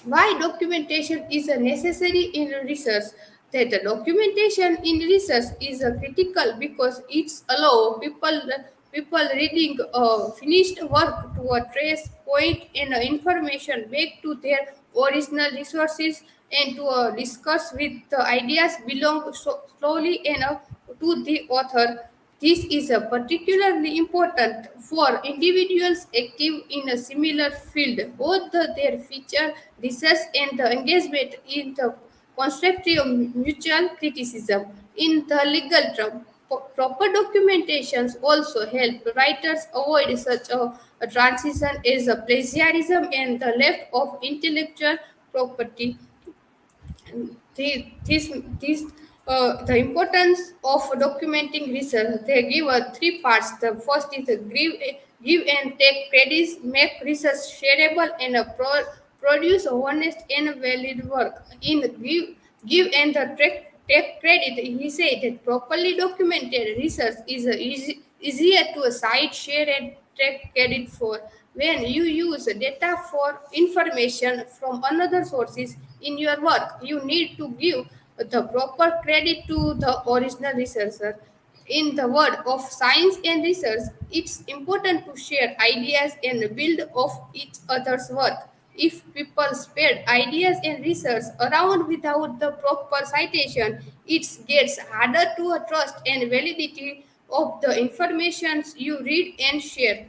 Why documentation is necessary in research? That the documentation in research is critical because it's allow people reading finished work to trace point and information back to their original resources and to discuss with the ideas belong slowly and to the author. This is particularly important for individuals active in a similar field. Both their feature research and the engagement in the constructive mutual criticism. In the legal term, proper documentations also help writers avoid such a transition as a plagiarism and the left of intellectual property. The importance of documenting research. They give three parts. The first is give and take credits, make research shareable, and produce honest and valid work. In give and take credit, he said that properly documented research is easier to cite, share, and take credit for. When you use data for information from another sources in your work, you need to give the proper credit to the original researcher. In the world of science and research, it's important to share ideas and build off each other's work. If people spread ideas and research around without the proper citation, it gets harder to trust and validity of the information you read and share.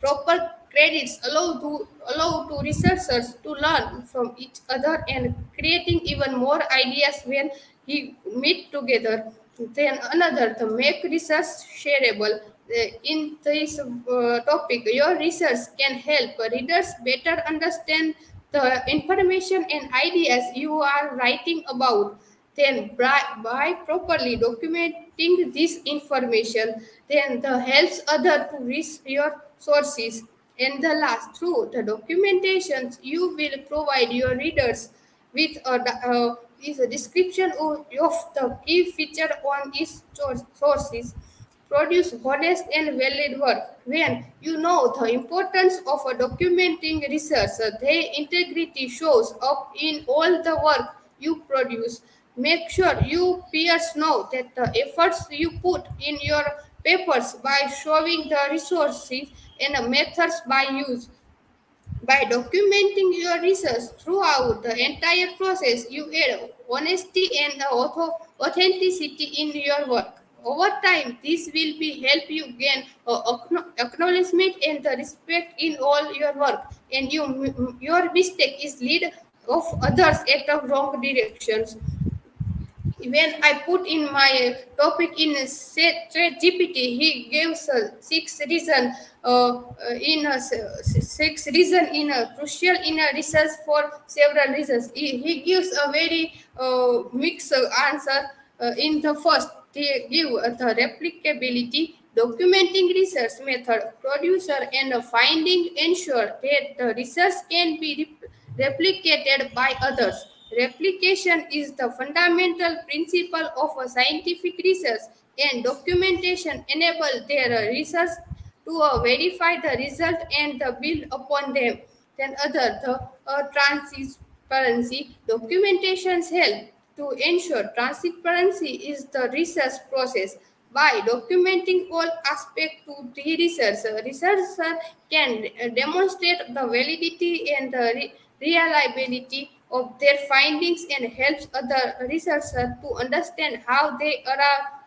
Proper credits allow to researchers to learn from each other and creating even more ideas when we meet together. Then another to make research shareable. In this topic, your research can help readers better understand the information and ideas you are writing about. Then by properly documenting this information, then the helps other to reach your sources. And the last, through the documentations, you will provide your readers with is a description of the key feature on its sources. Produce honest and valid work. When you know the importance of documenting research, their integrity shows up in all the work you produce. Make sure you peers know that the efforts you put in your papers by showing the resources and the methods by use. By documenting your research throughout the entire process, you add honesty and authenticity in your work. Over time, this will be help you gain acknowledgement and the respect in all your work, and your mistake is lead of others at the wrong directions. When I put in my topic in GPT, he gives six reason in a crucial in a research for several reasons. He gives a very mixed answer. In the first, they give the replicability, documenting research method, producer, and finding ensure that the research can be replicated by others. Replication is the fundamental principle of a scientific research, and documentation enable their research to verify the result and build upon them. Then other the transparency documentations help to ensure transparency is the research process. By documenting all aspects to the research, researcher can demonstrate the validity and the reliability of their findings and helps other researchers to understand how they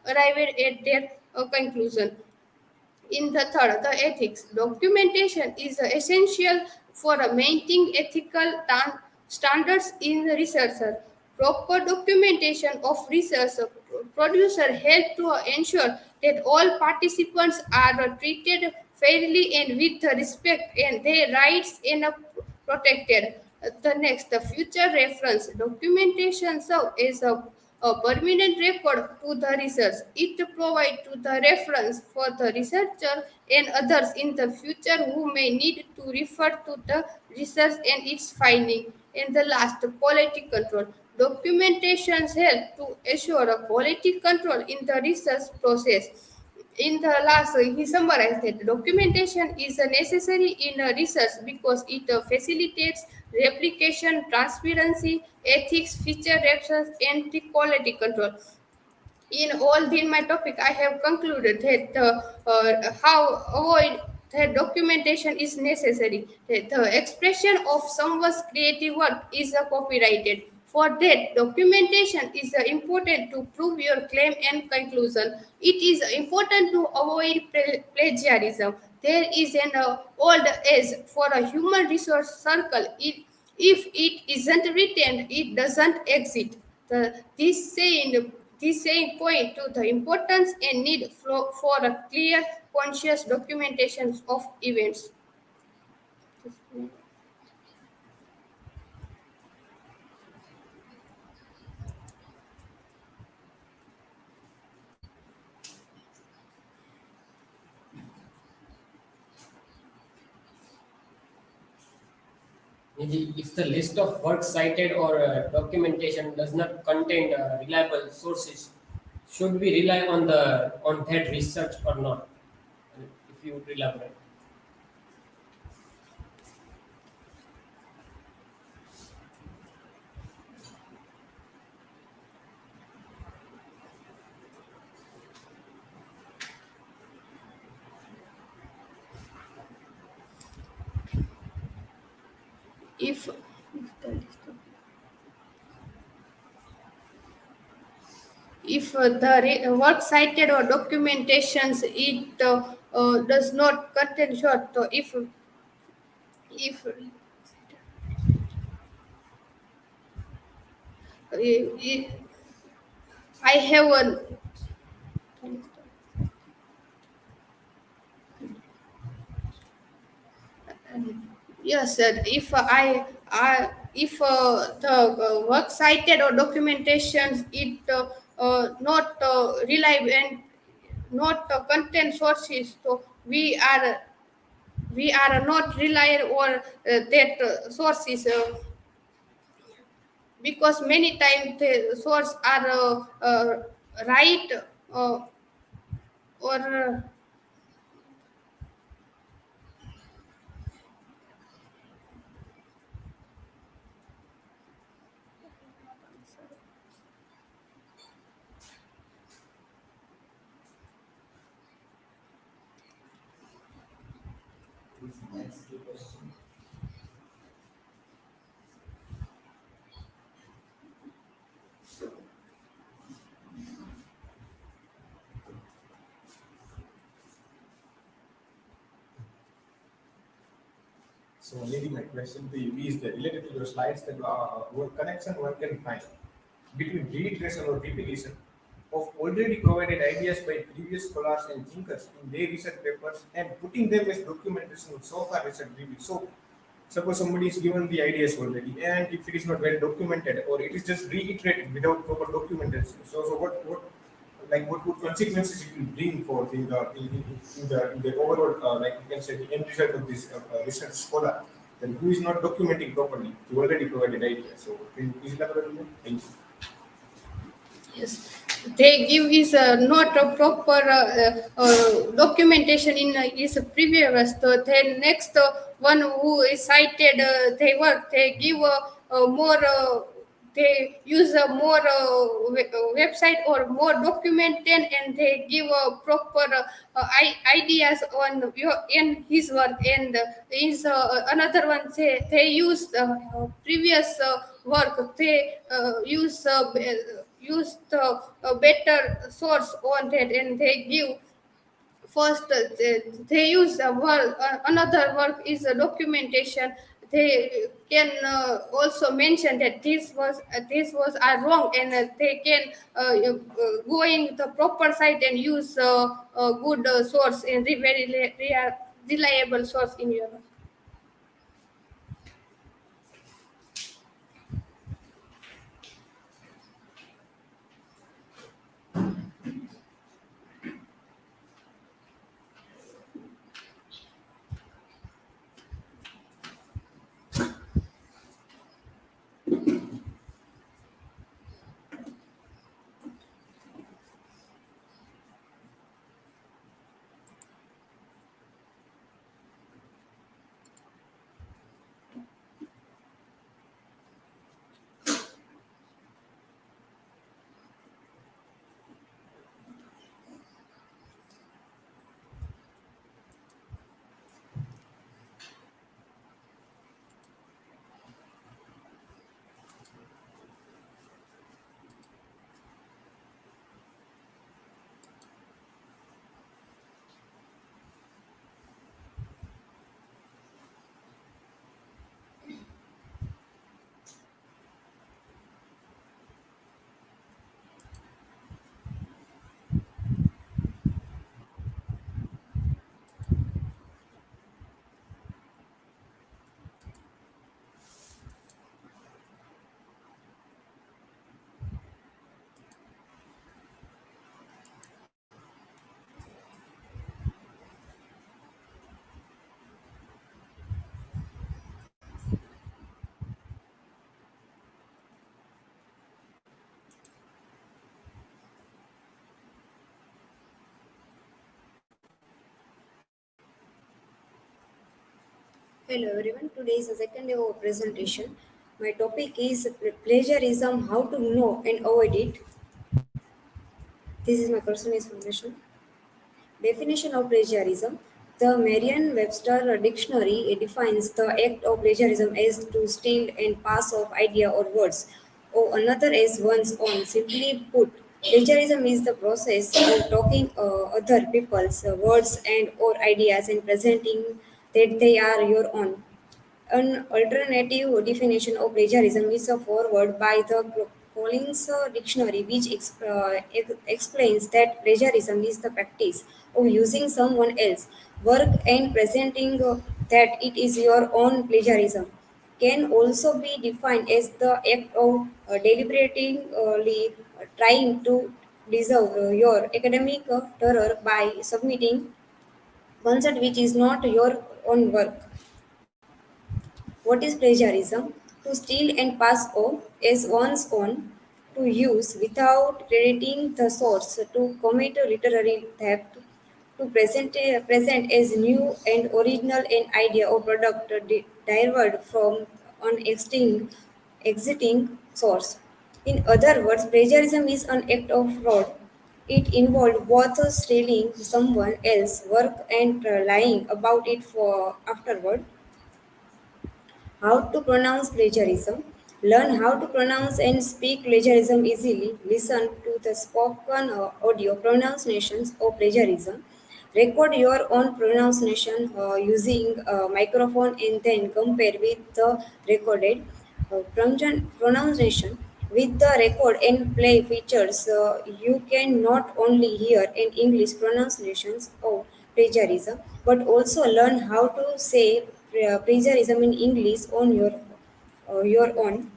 arrived at their conclusion. In the third, the ethics. Documentation is essential for maintaining ethical standards in the researcher. Proper documentation of research producer help to ensure that all participants are treated fairly and with respect and their rights are protected. The next, the future reference documentation serve as a permanent record to the research. It provides to the reference for the researcher and others in the future who may need to refer to the research and its finding. And the last, quality control. Documentations help to assure a quality control in the research process. In the last, he summarized that documentation is necessary in research because it facilitates replication, transparency, ethics, feature reference, and the quality control. In all in my topic, I have concluded that how avoid that documentation is necessary. That the expression of someone's creative work is copyrighted. For that, documentation is important to prove your claim and conclusion. It is important to avoid plagiarism. There is an old age for a human resource circle. If it isn't written, it doesn't exist. This saying point to the importance and need for a clear, conscious documentation of events. Nidhi, if the list of works cited or documentation does not contain reliable sources, should we rely on that research or not? If if you would elaborate. if the work cited or documentations does not contain short, so if I I have a yes, sir. If the work cited or documentation it not reliable and not content sources, so we are not relying on that sources, because many times the source are right, uh, or So maybe my question to you is that related to your slides that what connection one can find between reiteration or repetition of already provided ideas by previous scholars and thinkers in their research papers and putting them as documentation of so far research review. So suppose somebody is given the ideas already and if it is not well documented or it is just reiterated without proper documentation. So what would consequences it will bring for in the overall like you can say the end result of this research scholar then who is not documenting properly the already provided idea. So can you please elaborate on that? Thank you. yes, they give is not a proper documentation in is previous. So then next one who is cited, they work. They give more. They use a more website or more documented, and they give proper ideas on your in his work. And is another one. They use previous work. They use the better source on that, and they give first they use the work, another work is a documentation. They can also mention that this was wrong, and they can going the proper site and use a good source and very reliable source in your. Hello everyone. Today is the second day of our presentation. My topic is plagiarism, how to know and avoid it. This is my personal information. Definition of plagiarism. The Merriam-Webster dictionary defines the act of plagiarism as to steal and pass off idea or words, or another as one's own. Simply put, plagiarism is the process of taking other people's words and or ideas and presenting that they are your own. An alternative definition of plagiarism is a forward by the Collins Dictionary, which explains that plagiarism is the practice of using someone else's work and presenting that it is your own. Plagiarism can also be defined as the act of deliberately trying to deserve your academic terror by submitting concept which is not your own work. What is plagiarism? To steal and pass off as one's own, to use without crediting the source, to commit a literary theft, to present as new and original an idea or product derived from an exiting source. In other words, plagiarism is an act of fraud. It involves both stealing someone else's work and lying about it for afterward. How to pronounce plagiarism. Learn how to pronounce and speak plagiarism easily. Listen to the spoken audio pronunciations of plagiarism. Record your own pronunciation using a microphone and then compare with the recorded pronunciation. With the record and play features, you can not only hear an English pronunciations of plagiarism, but also learn how to say plagiarism in English on your own.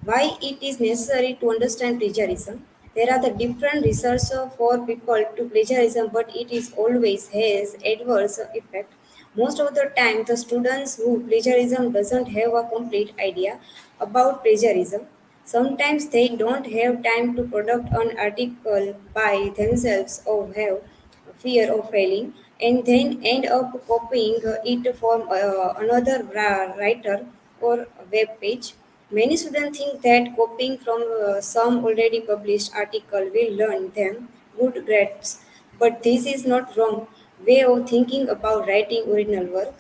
Why it is necessary to understand plagiarism? There are the different research for people to plagiarism, but it is always has adverse effect. Most of the time, the students who plagiarism doesn't have a complete idea about plagiarism. Sometimes they don't have time to produce an article by themselves or have fear of failing and then end up copying it from another writer or web page. Many students think that copying from some already published article will learn them good grades, but this is not wrong way of thinking about writing original work.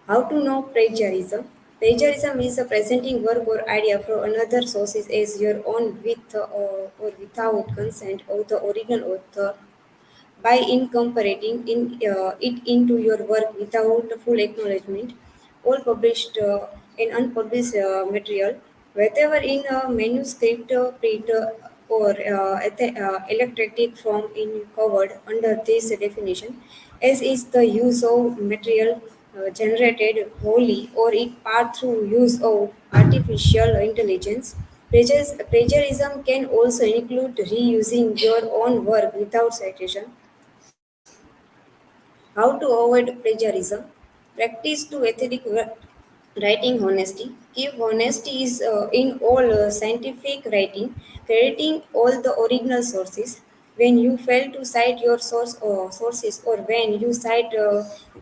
How to know plagiarism? Plagiarism is a presenting work or idea from another sources as your own with or without consent of the original author by incorporating it into your work without full acknowledgement. All published and unpublished material, whether in a manuscript, print, or electronic form, in covered under this definition, as is the use of material generated wholly or in part through use of artificial intelligence. Plagiarism can also include reusing your own work without citation. How to avoid plagiarism? Practice to ethic writing honesty. Keep honesty is in all scientific writing, crediting all the original sources. When you fail to cite your sources or when you cite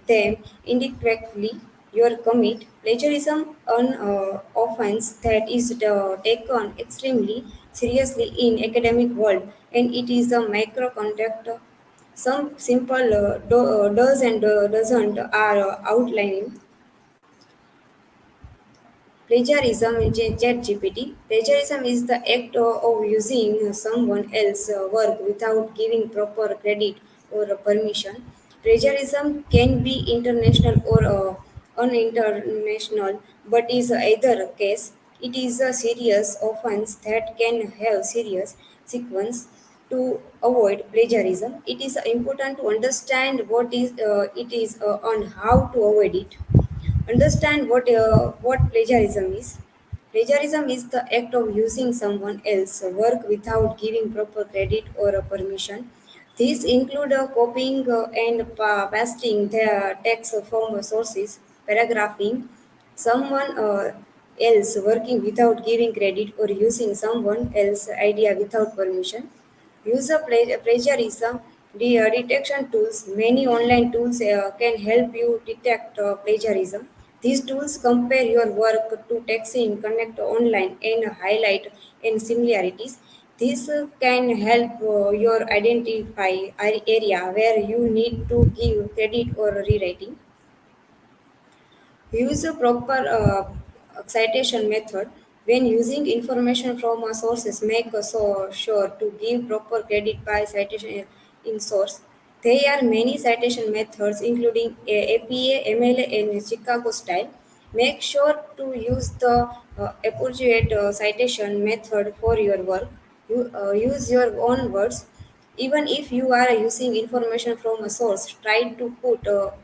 them incorrectly, you commit plagiarism, an offense that is taken extremely seriously in academic world, and it is a micro conduct. Some simple does and doesn't are outlining. Plagiarism in ChatGPT. Plagiarism is the act of using someone else's work without giving proper credit or permission. Plagiarism can be international or uninternational, but is either case. It is a serious offense that can have serious sequence. To avoid plagiarism, it is important to understand what is it is on how to avoid it. Understand what plagiarism is. Plagiarism is the act of using someone else's work without giving proper credit or permission. These include copying and pasting their text from sources, paragraphing someone else working without giving credit or using someone else's idea without permission. Plagiarism Detection tools. Many online tools can help you detect plagiarism. These tools compare your work to text in connect online and highlight and similarities. This can help you identify area where you need to give credit or rewriting. Use a proper citation method. When using information from a sources, make so sure to give proper credit by citation in source. There are many citation methods, including APA, MLA, and Chicago style. Make sure to use the appropriate citation method for your work. Use your own words. Even if you are using information from a source, try to put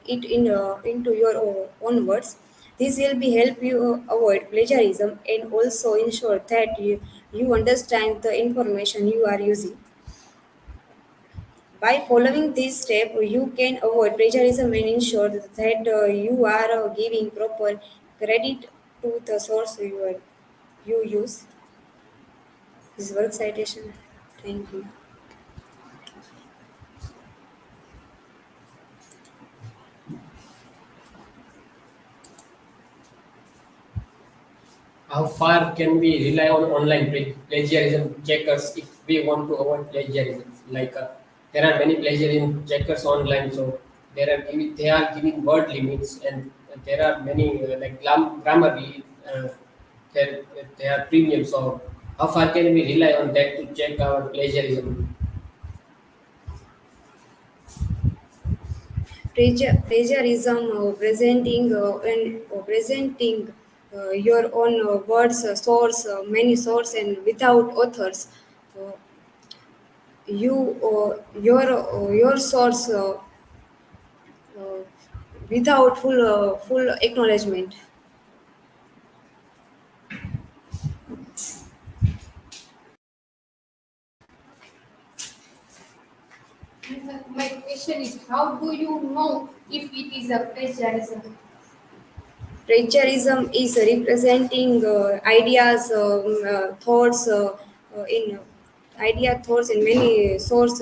it into your own words. This will be help you avoid plagiarism and also ensure that you understand the information you are using. By following this step, you can avoid plagiarism and ensure that you are giving proper credit to the source you use. This work citation. Thank you. How far can we rely on online plagiarism checkers if we want to avoid plagiarism? Like there are many plagiarism checkers online, so they are giving word limits, and there are many like Grammarly. There, they are premium. So how far can we rely on that to check our plagiarism? Plagiarism, presenting your own words, source, many source, and without authors. Uh, your source uh, without full acknowledgement. My question is, how do you know if it is a plagiarism? Plagiarism is representing ideas, thoughts in idea thoughts in many source.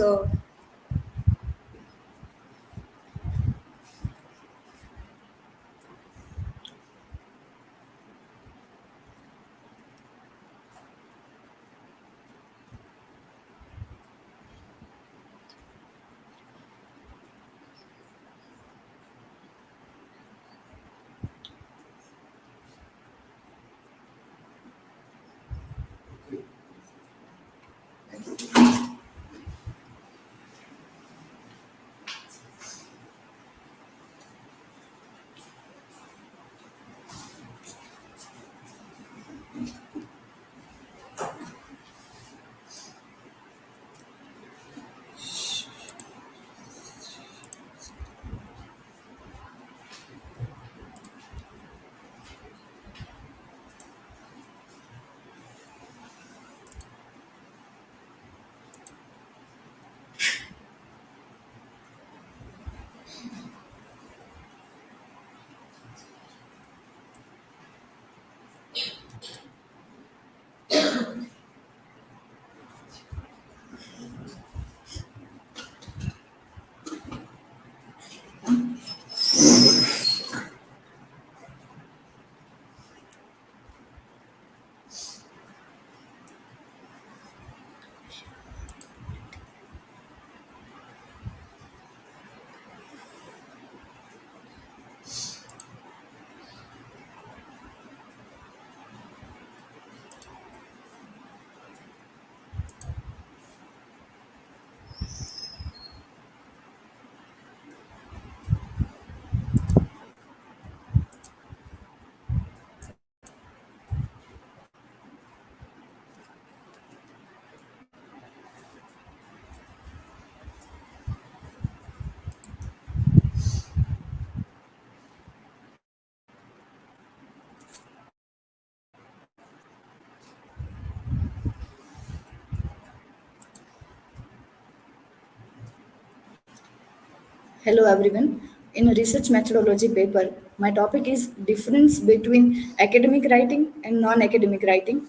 Hello everyone. In a research methodology paper, my topic is difference between academic writing and non-academic writing.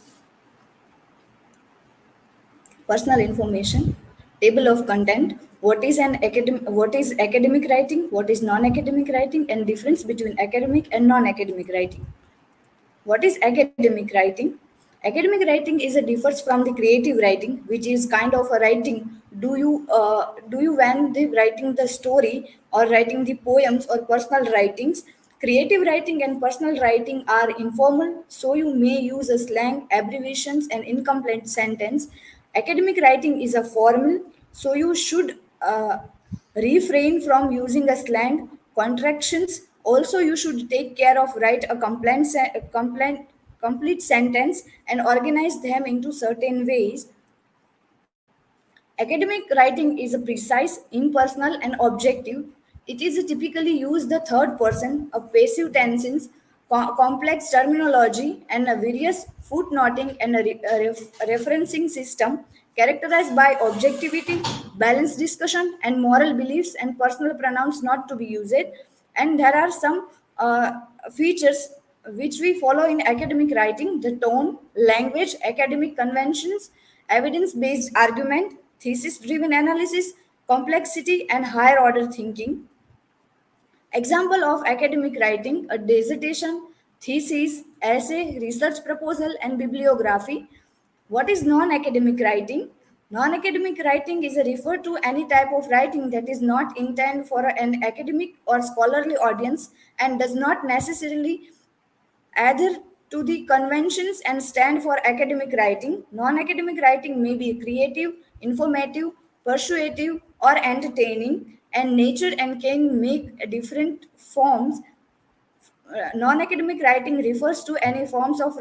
Personal information. table of content, what is academic writing, what is non-academic writing, and difference between academic and non-academic writing. What is academic writing? Academic writing is a differs from the creative writing, which is kind of a writing. Do you when the writing the story or writing the poems or personal writings? Creative writing and personal writing are informal, so you may use a slang, abbreviations, and incomplete sentence. Academic writing is a formal, so you should refrain from using a slang, contractions. Also, you should take care of write a complete sentence and organize them into certain ways. Academic writing is a precise, impersonal, and objective. It is typically used the third person, a passive tenses, complex terminology, and a various footnoting and a referencing system characterized by objectivity, balanced discussion, and moral beliefs and personal pronouns not to be used. And there are some features which we follow in academic writing: the tone, language, academic conventions, evidence based argument, thesis driven analysis, complexity, and higher order thinking. Example of academic writing: a dissertation, thesis, essay, research proposal, and bibliography. What is non academic writing? Non academic writing is a refer to any type of writing that is not intended for an academic or scholarly audience and does not necessarily adhere to the conventions and stand for academic writing. Non academic writing may be creative, informative, persuasive, or entertaining and nature and can make different forms. Non-academic writing refers to any forms of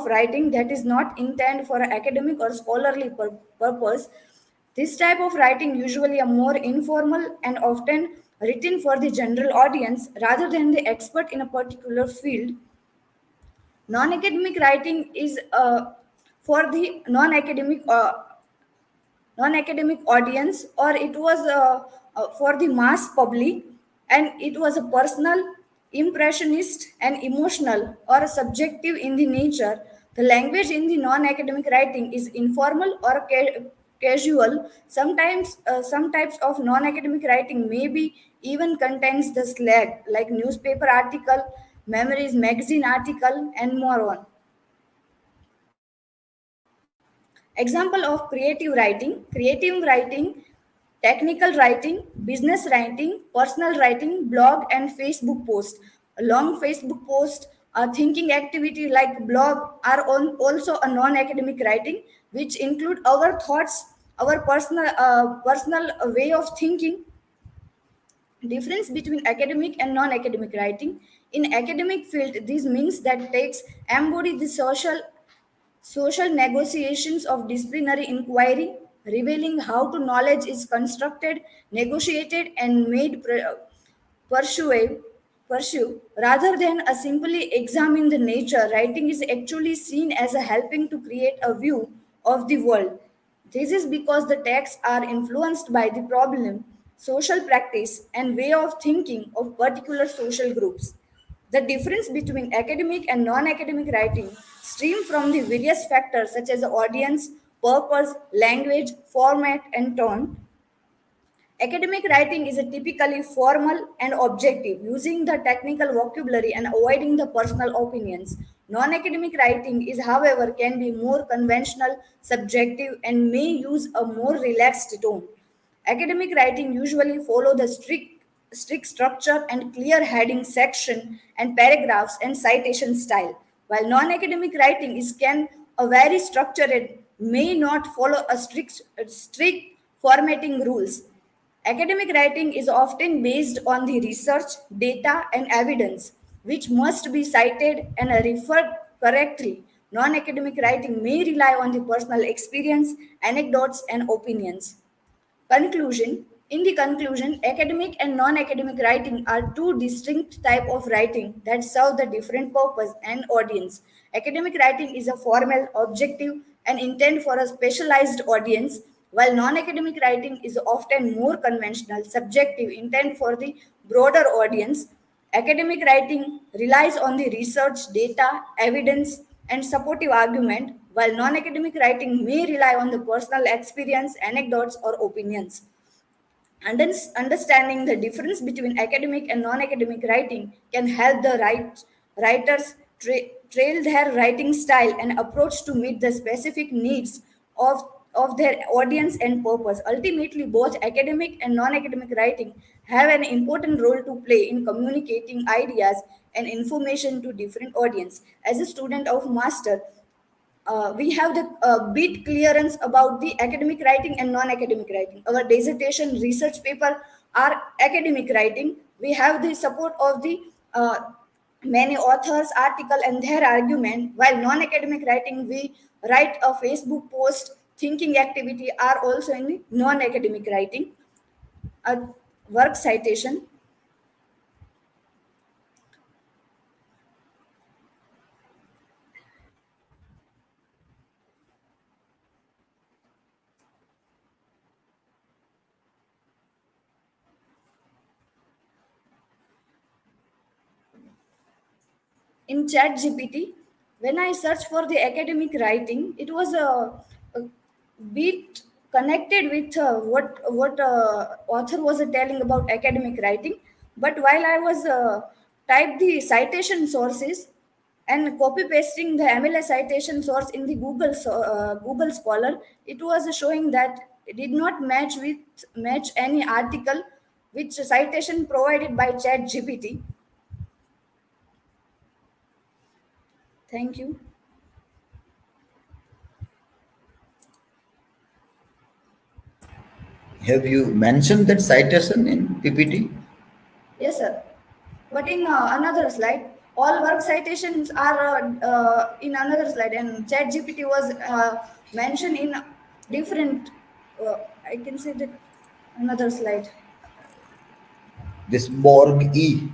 writing that is not intended for an academic or scholarly purpose. This type of writing usually a more informal and often written for the general audience rather than the expert in a particular field. Non-academic writing is for the non-academic audience, or it was for the mass public, and it was a personal, impressionist, and emotional or subjective in the nature. The language in the non-academic writing is informal or casual. Sometimes some types of non-academic writing maybe even contains the slang like newspaper article, memories magazine article, and more on. Example of creative writing, technical writing, business writing, personal writing, blog, and Facebook post. A long Facebook post, a thinking activity like blog are also a non-academic writing, which include our thoughts, our personal way of thinking. Difference between academic and non-academic writing. In academic field, this means that takes embody the social negotiations of disciplinary inquiry, revealing how to knowledge is constructed, negotiated, and made pursue, pursue. Rather than a simply examine the nature, writing is actually seen as a helping to create a view of the world. This is because the texts are influenced by the problem, social practice, and way of thinking of particular social groups. The difference between academic and non-academic writing stem from the various factors such as audience, purpose, language, format, and tone. Academic writing is a typically formal and objective, using the technical vocabulary and avoiding the personal opinions. Non-academic writing is, however, can be more conventional, subjective, and may use a more relaxed tone. Academic writing usually follow the strict structure and clear heading section and paragraphs and citation style, while non-academic writing is can a very structured, may not follow a strict formatting rules. Academic writing is often based on the research, data, and evidence, which must be cited and referred correctly. Non academic writing may rely on the personal experience, anecdotes, and opinions. Conclusion. In the conclusion, academic and non-academic writing are two distinct type of writing that serve the different purpose and audience. Academic writing is a formal, objective, and intended for a specialized audience, while non-academic writing is often more conventional, subjective, intended for the broader audience. Academic writing relies on the research, data, evidence, and supportive argument, while non-academic writing may rely on the personal experience, anecdotes, or opinions. Understanding the difference between academic and non-academic writing can help the writers trail their writing style and approach to meet the specific needs of their audience and purpose. Ultimately, both academic and non-academic writing have an important role to play in communicating ideas and information to different audience. As a student of master, we have the bit clearance about the academic writing and non-academic writing. Our dissertation research paper are academic writing. We have the support of the many authors, article, and their argument. While non-academic writing, we write a Facebook post, thinking activity are also in the non-academic writing. A work citation. In chat gpt, when I searched for the academic writing, it was a bit connected with what author was telling about academic writing. But while I was type the citation sources and copy pasting the MLS citation source in the Google Scholar, it was showing that it did not match any article which citation provided by chat gpt. Thank you. Have you mentioned that citation in PPT? Yes, sir. But in another slide, all work citations are in another slide, and ChatGPT was mentioned in different. I can say that another slide. This Borg E.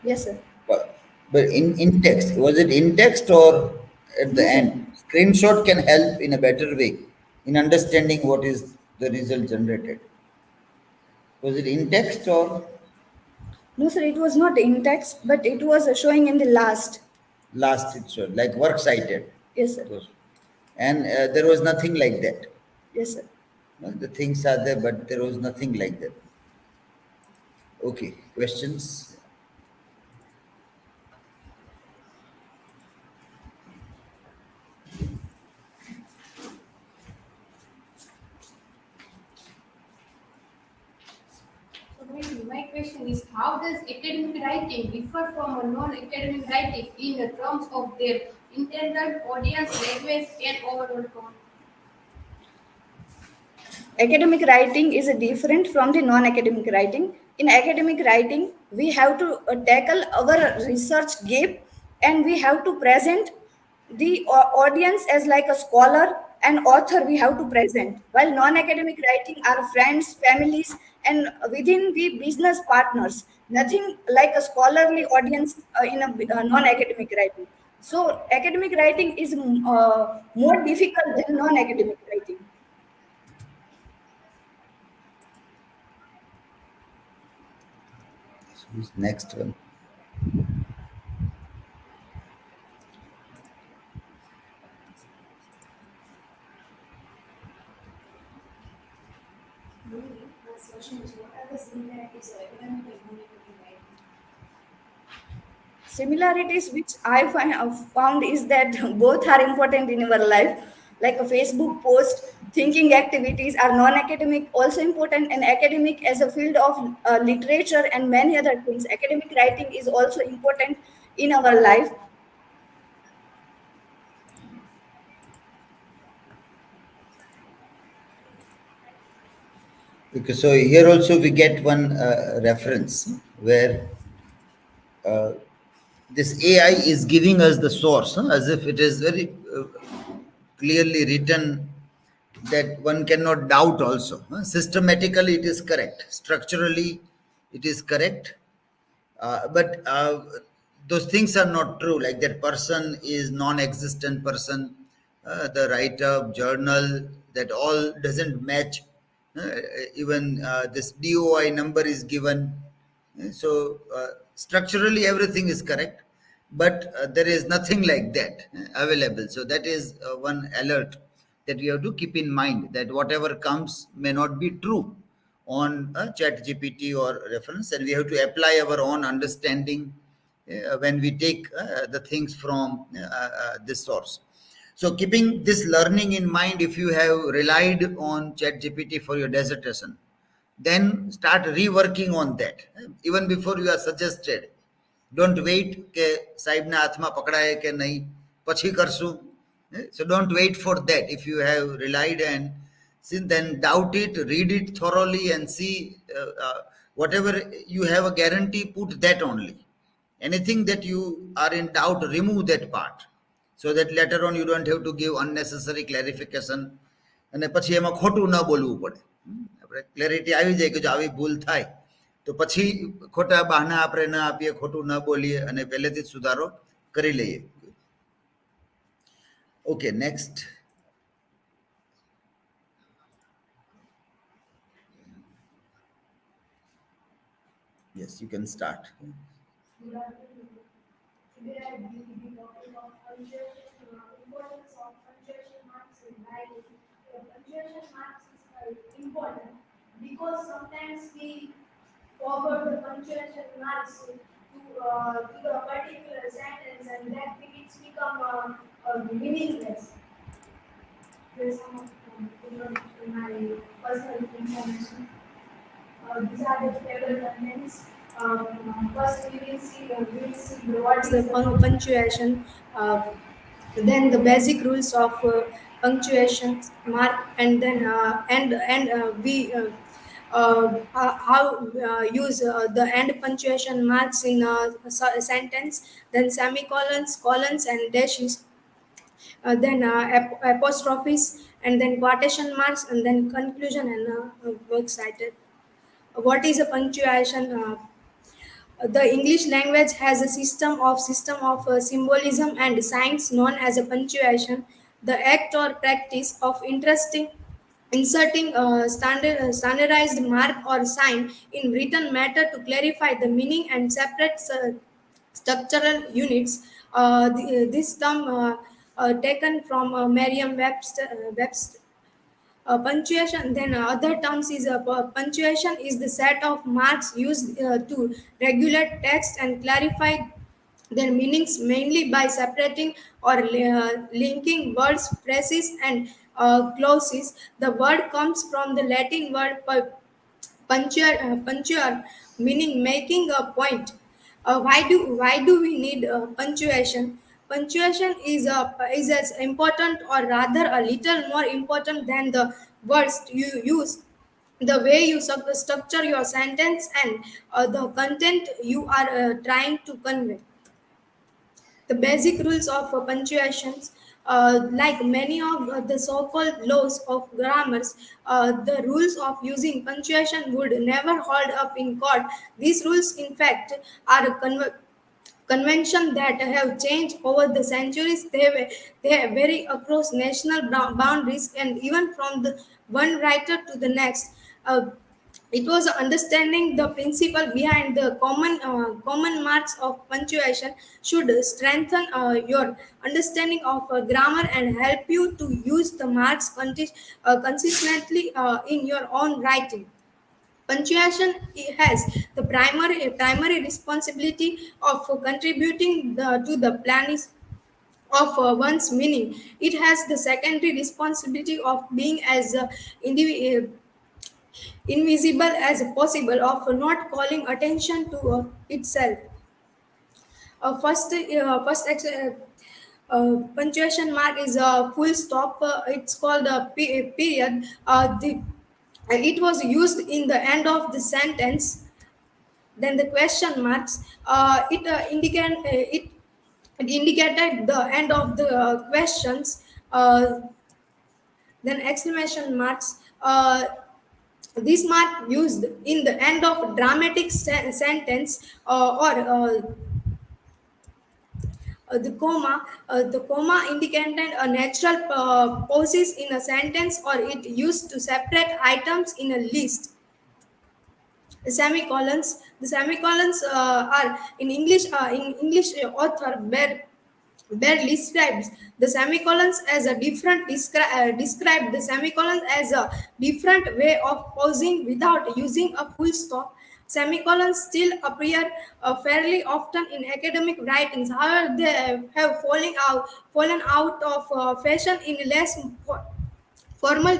Yes, sir. But in text, was it in text or at the No, sir. end? Screenshot can help in a better way in understanding what is the result generated. Was it in text or No, sir. It was not in text, but it was showing in the last. last it showed, like work cited? Yes, sir. Those. And there was nothing like that. Yes, sir. No, the things are there, but there was nothing like that. Okay, questions? So my question is, how does academic writing differ from a non-academic writing in the terms of their intended audience, language, and overall tone? Academic writing is different from the non-academic writing. In academic writing, we have to tackle our research gap, and we have to present the audience as like a scholar and author we have to present. While non-academic writing are friends, families, and within the business partners. Nothing like a scholarly audience in a non-academic writing. So academic writing is more difficult than non-academic writing. Who's next one? Last question is, what are the similarities of academic and non-academic writing? Similarities which found is that both are important in our life. Like a Facebook post, thinking activities are non-academic, also important, and academic as a field of literature and many other things. Academic writing is also important in our life. Because so here also we get one reference where uh, this AI is giving us the source, as if it is very clearly written that one cannot doubt also. Systematically, it is correct. Structurally, it is correct. But those things are not true. Like that person is non-existent person. The writer, journal, that all doesn't match. Uh, Even this DOI number is given. So structurally, everything is correct. but there is nothing like that available. So that is one alert that we have to keep in mind, that whatever comes may not be true on chat gpt or reference, and we have to apply our own understanding when we take the things from this source. So keeping this learning in mind, if you have relied on chat gpt for your dissertation, then start reworking on that even before you are suggested. Don't wait કે સાહેબના હાથમાં પકડાય કે નહીં પછી કરશું. So don't wait for that. If you have relied, and then doubt it, read it thoroughly and see whatever you have a guarantee, put that only. Anything that you are in doubt, remove that part, so that later on you don't have to give unnecessary clarification અને પછી એમાં ખોટું ન બોલવું પડે. આપણે clarity આવી જાય કે જો આવી ભૂલ થાય તો પછી ખોટા બહાના આપણે ન આપીએ, ખોટું ન બોલીએ અને પહેલેથી જ સુધારો કરી લઈએ. Okay, next. Yes, you can start. Good afternoon. Today I will be talking about punctuation, importance of punctuation marks in writing. Punctuation marks is important because sometimes we forward the punctuation marks to the particular sentence, and that it become meaningless. Here's some of my personal information. These are the table contents. First, we will see what is the Punctuation. Then the basic rules of punctuation mark, and then we how use the end punctuation marks in a sentence, then semicolons, colons, and dashes, then apostrophes, and then quotation marks, and then conclusion and works cited. What is a punctuation? The English language has a system of symbolism and signs known as a punctuation. The act or practice of inserting a standardized mark or sign in written matter to clarify the meaning and separate structural units. This term taken from Merriam-Webster. Punctuation, then other terms is punctuation is the set of marks used to regulate text and clarify their meanings, mainly by separating or linking words, phrases, and clauses. The word comes from the Latin word punctuar, meaning making a point. Why do we need punctuation? Punctuation is as important, or rather a little more important, than the words you use. The way you structure your sentence and the content you are trying to convey. The basic rules of punctuations, like many of the so-called laws of grammars, the rules of using punctuation would never hold up in court. These rules, in fact, are convention that have changed over the centuries. They vary across national boundaries and even from the one writer to the next. It was understanding the principle behind the common marks of punctuation should strengthen your understanding of grammar and help you to use the marks consistently in your own writing. Punctuation has the primary responsibility of contributing to the planning of one's meaning. It has the secondary responsibility of being as invisible as possible, of not calling attention to itself. Punctuation mark is a full stop. It's called a period. It was used in the end of the sentence. Then the question marks. It indicated the end of the questions. Then exclamation marks. This mark used in the end of dramatic sentence, or the comma indicated a natural pauses in a sentence, or it used to separate items in a list. semicolons. The semicolons are in English. Author barely describes the semicolons as a describe the semicolons as a different way of pausing without using a full stop. Semicolons still appear fairly often in academic writings. However, they have fallen out of fashion in less formal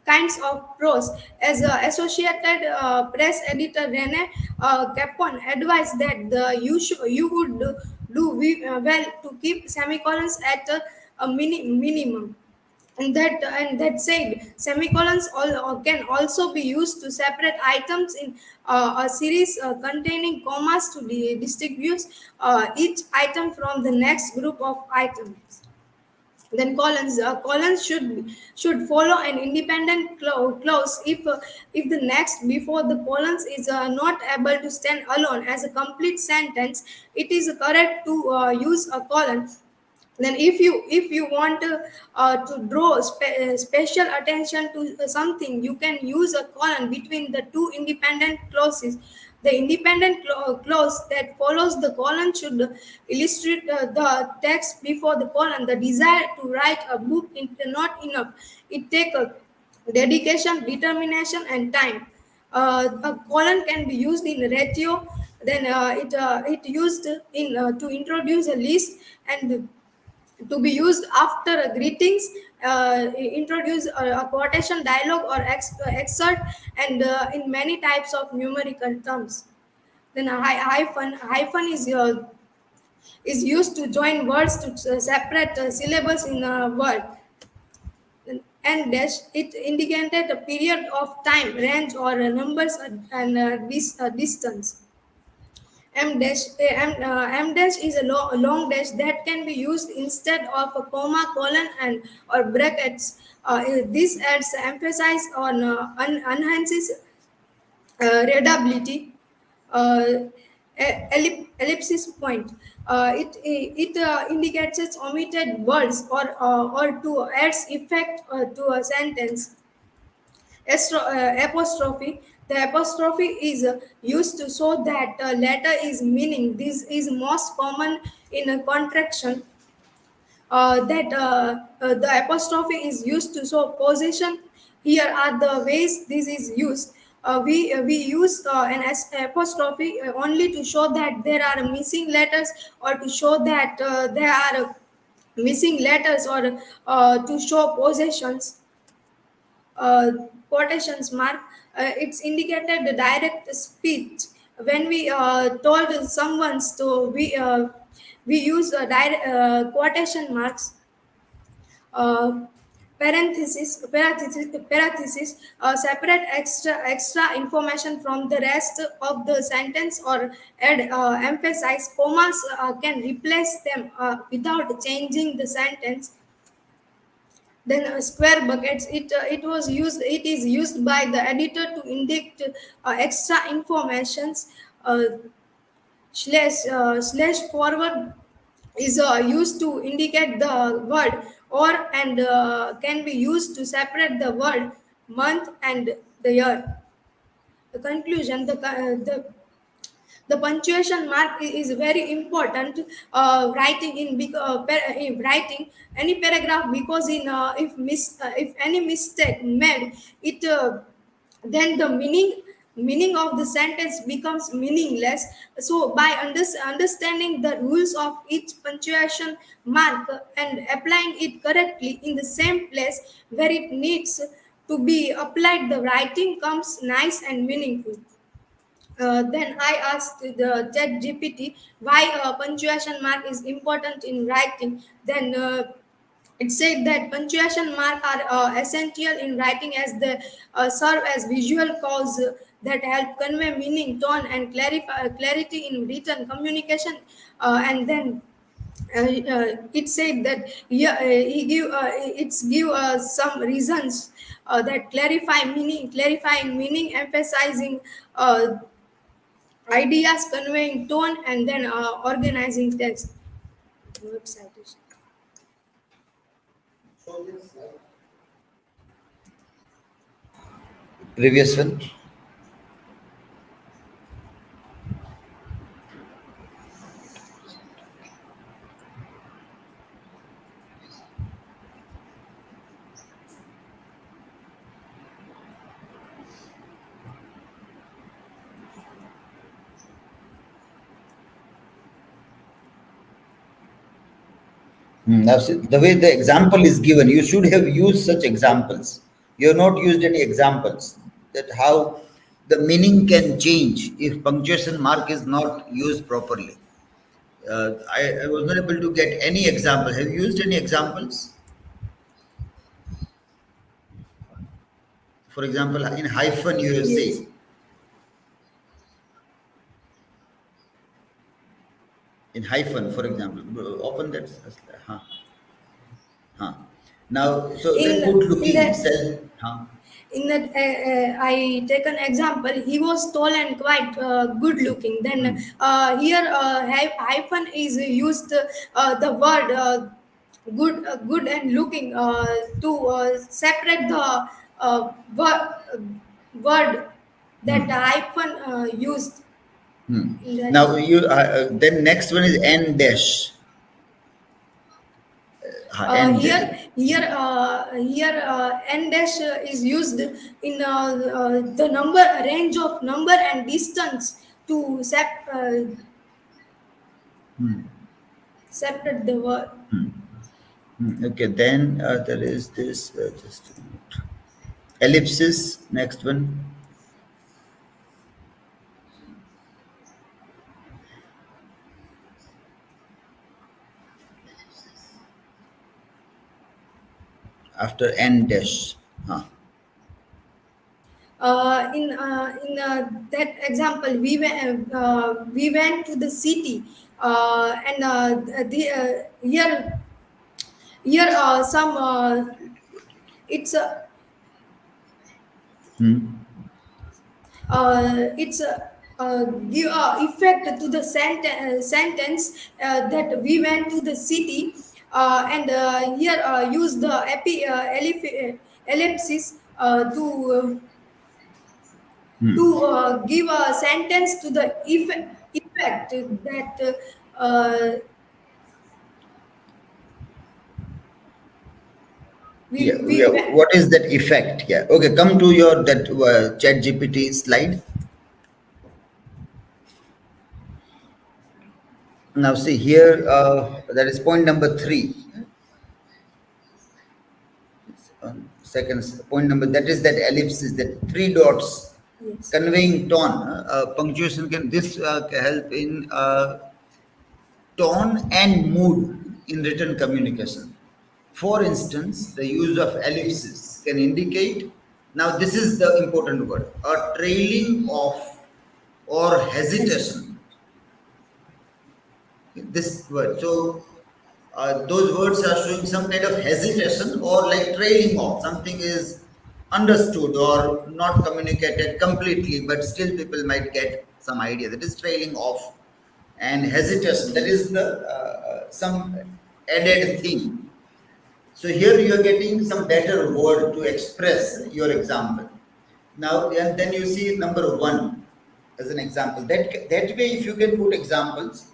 kinds of prose. As Associated Press editor Rene Capon advised that you would well to keep semicolons at a minimum. And that said, semicolons can also be used to separate items in a series containing commas to distinguish each item from the next group of items. Then colons should follow an independent clause if the next before the colons is not able to stand alone as a complete sentence. It is correct to use a colon. Then if you want to draw special attention to something, you can use a colon between the two independent clauses. The independent clause that follows the colon should illustrate the text before the colon. The desire to write a book is not enough. It takes a dedication, determination, and time. A colon can be used in ratio. Then it used in to introduce a list, and to be used after greetings, introduce a quotation, dialogue, or excerpt, and in many types of numerical terms. Then a hyphen is used to join words to separate syllables in a word. And dash, it indicated a period of time, range, or numbers, and distance. M dash is a long dash that can be used instead of a comma, colon, and or brackets. This adds emphasis on enhances readability. Ellipsis point. It indicates its omitted words or to adds effect to a sentence. Apostrophe. The apostrophe is used to show that letter is meaning. This is most common in a contraction. The apostrophe is used to show possession. Here are the ways this is used. We use apostrophe only to show that there are missing letters, or to show that there are missing letters, or to show possessions. uh, Quotations mark. It's indicated the direct speech. When we told someone to we use quotation marks. uh, Parenthesis separate extra information from the rest of the sentence, or add emphasize. Commas can replace them without changing the sentence. Then square buckets, it is used by the editor to indicate extra informations. uh, Slash forward is used to indicate the word or, and can be used to separate the word month and the year. The conclusion, the punctuation mark is very important writing in writing any paragraph, because in if any mistake made, it then the meaning of the sentence becomes meaningless. So by understanding the rules of each punctuation mark and applying it correctly in the same place where it needs to be applied, the writing comes nice and meaningful. Then I asked the Chat GPT why a punctuation mark is important in writing. Then it said that punctuation marks are essential in writing, as they serve as visual cues that help convey meaning, tone, and clarity in written communication. And then it said that, yeah, it's give some reasons that clarifying meaning, emphasizing ideas, conveying tone, and then organizing text. Word citation. Previous one. Now, see, the way the example is given, you should have used such examples. You have not used any examples. That how the meaning can change if punctuation mark is not used properly. I was not able to get any example. Have you used any examples? For example, in hyphen you have Yes. said. In hyphen, for example, open that. Huh, huh. Now, so then good In looking, that self. Huh. in that I take an example. He was tall and quite good looking. Then here hyphen is used. The word good and looking to separate the word that Hmm. hyphen used Hmm. in that. Now you then next one is n dash. N dash. N dash is used in the number range of number and distance to separate the word. Okay, then there is this just a minute. Ellipsis. Next one. After n dash. Huh. In that example, we went to the city, and here some it's Hmm. it's give effect to the sentence that we went to the city, and here use the ellipsis to give a sentence to the effect that Yeah, we yeah. What is that effect? Yeah. Okay, come to your that chat GPT slide. Now see here, that is point number 3. Seconds. Point number, that is that ellipsis, that 3 dots, yes. conveying tone. Punctuation can this help in tone and mood in written communication. For instance, the use of ellipsis can indicate. Now, this is the important word: a trailing off or hesitation. This word. So those words are showing some kind of hesitation or like trailing off. Something is understood or not communicated completely, but still people might get some idea. That is trailing off and hesitation. That is the some added thing. So here you are getting some better word to express your example. Now and then you see number 1 as an example. That way, if you can put examples,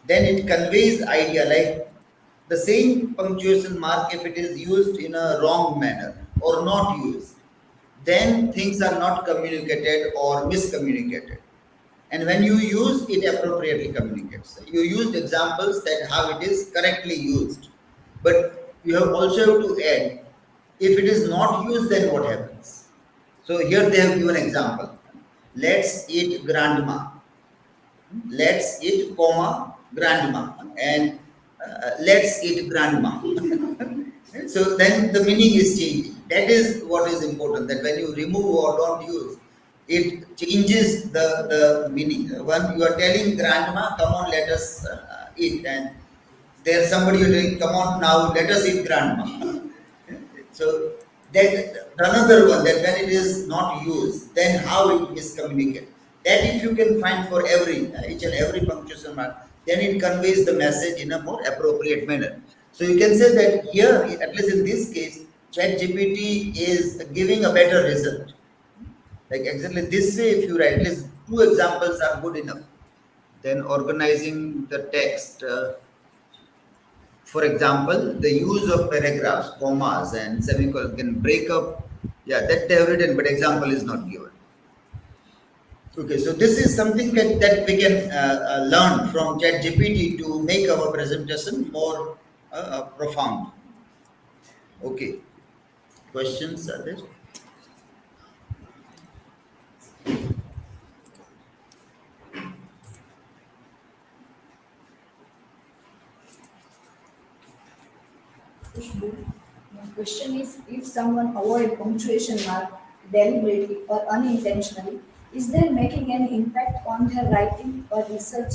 then it conveys idea like the same punctuation mark if it is used in a wrong manner or not used, then things are not communicated or miscommunicated. And when you use it appropriately communicates. You used examples that how it is correctly used. But you have also to add, if it is not used, then what happens? So here they have given example. Let's eat grandma. Let's eat, comma, grandma. And let's eat grandma. So then the meaning is changing. That is what is important. That when you remove or don't use, it changes the meaning. When you are telling grandma, come on, let us eat, and there's somebody you're telling, come on now, let us eat grandma. So that another one, that when it is not used, then how it miscommunicates. That if you can find for every each and every punctuation mark, then it conveys the message in a more appropriate manner. So you can say that here, at least in this case, ChatGPT is giving a better result. Like exactly this way, if you write, at least 2 examples are good enough. Then organizing the text. For example, the use of paragraphs, commas, and semicolons can break up. Yeah, that they have written, but example is not given. Okay, so this is something that we can learn from ChatGPT to make our presentation more profound. Okay. Questions are there? Khushboo. My question is, if someone avoid punctuation mark deliberately or unintentionally, is that making any impact on their writing or research?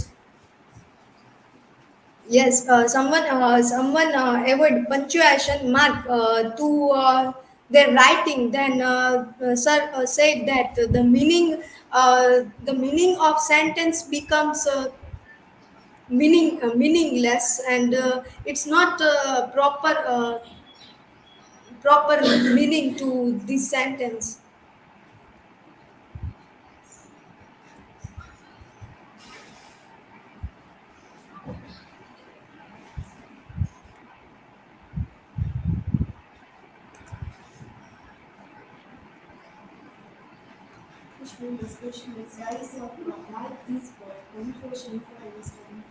Yes, someone avoid punctuation mark to their writing. Then sir said that the meaning of sentence becomes meaningless, and it's not proper meaning to this sentence. Khushboo, this question is, why is why this word punctuation for understanding?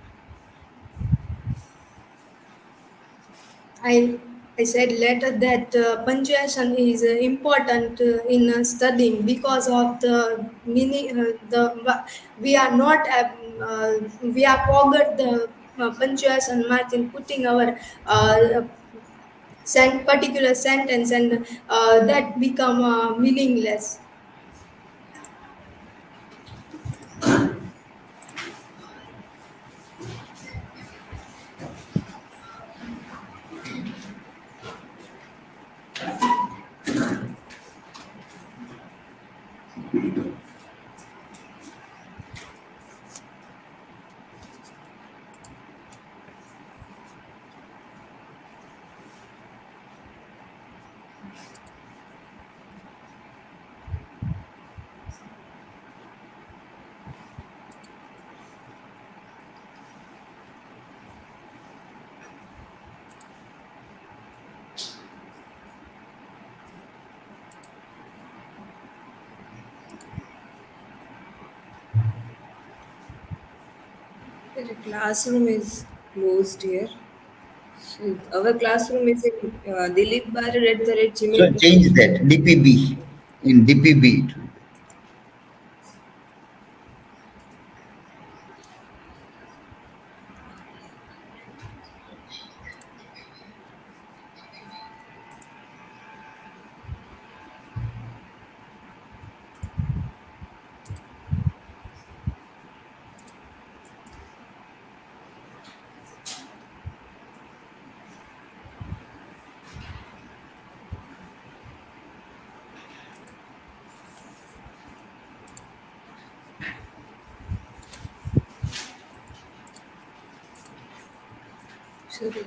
I I said later that punctuation is important in studying because of the meaning. We are not we are forgot the punctuation mark in putting our particular sentence, and that become meaningless. The classroom is closed here. So our classroom is in Dilip Barad at the red So Gmail. change that DPB in DPB. Sorry.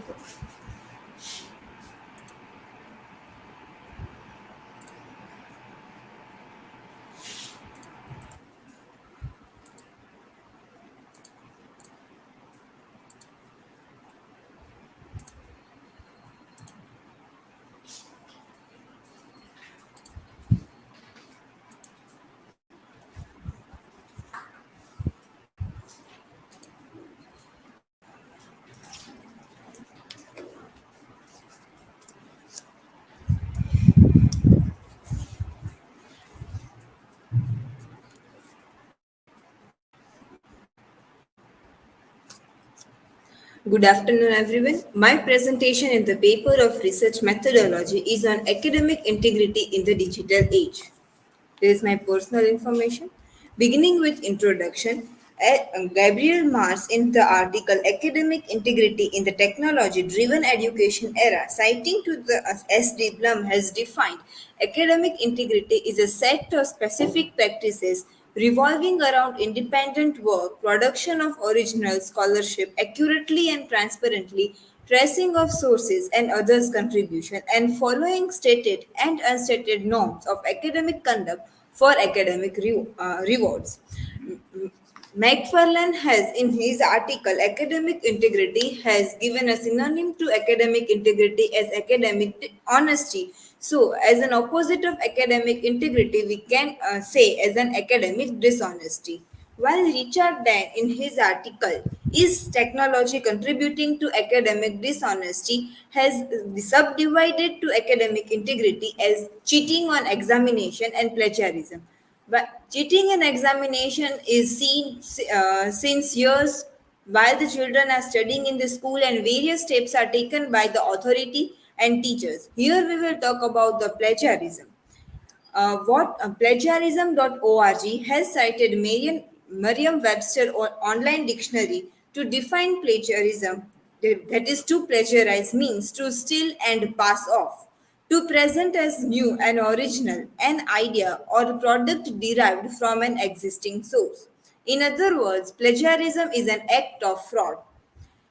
Good afternoon, everyone. My presentation in the paper of research methodology is on academic integrity in the digital age. Here is my personal information. Beginning with introduction, Gabriel Mars in the article Academic Integrity in the Technology-Driven Education Era, citing to the S.D. Blum, has defined academic integrity is a set of specific practices revolving around independent work, production of original scholarship accurately and transparently, tracing of sources and others' contribution, and following stated and unstated norms of academic conduct for academic rewards. McFarlane has, in his article Academic Integrity, has given a synonym to academic integrity as academic honesty. So, as an opposite of academic integrity, we can say as an academic dishonesty. While Richard Dan, in his article, Is Technology Contributing to Academic Dishonesty, has subdivided to academic integrity as cheating on examination and plagiarism. But cheating in examination is seen since years while the children are studying in the school and various steps are taken by the authority and teachers. Here we will talk about the plagiarism. What Plagiarism.org has cited Merriam-Webster online dictionary to define plagiarism. That is, to plagiarize means to steal and pass off. To present as new and original an idea or product derived from an existing source. In other words, plagiarism is an act of fraud.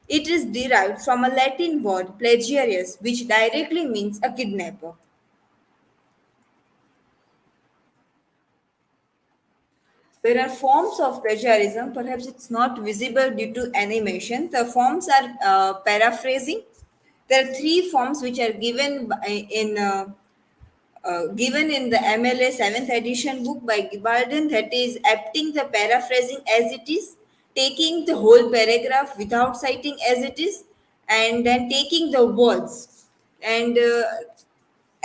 It is derived from a Latin word plagiarius, which directly means a kidnapper. There are forms of plagiarism, perhaps it's not visible due to animation. The forms are paraphrasing. There are three forms which are given in the MLA 7th edition book by Gibbardin, that is apting the paraphrasing as it is, taking the whole paragraph without citing as it is, and then taking the words. And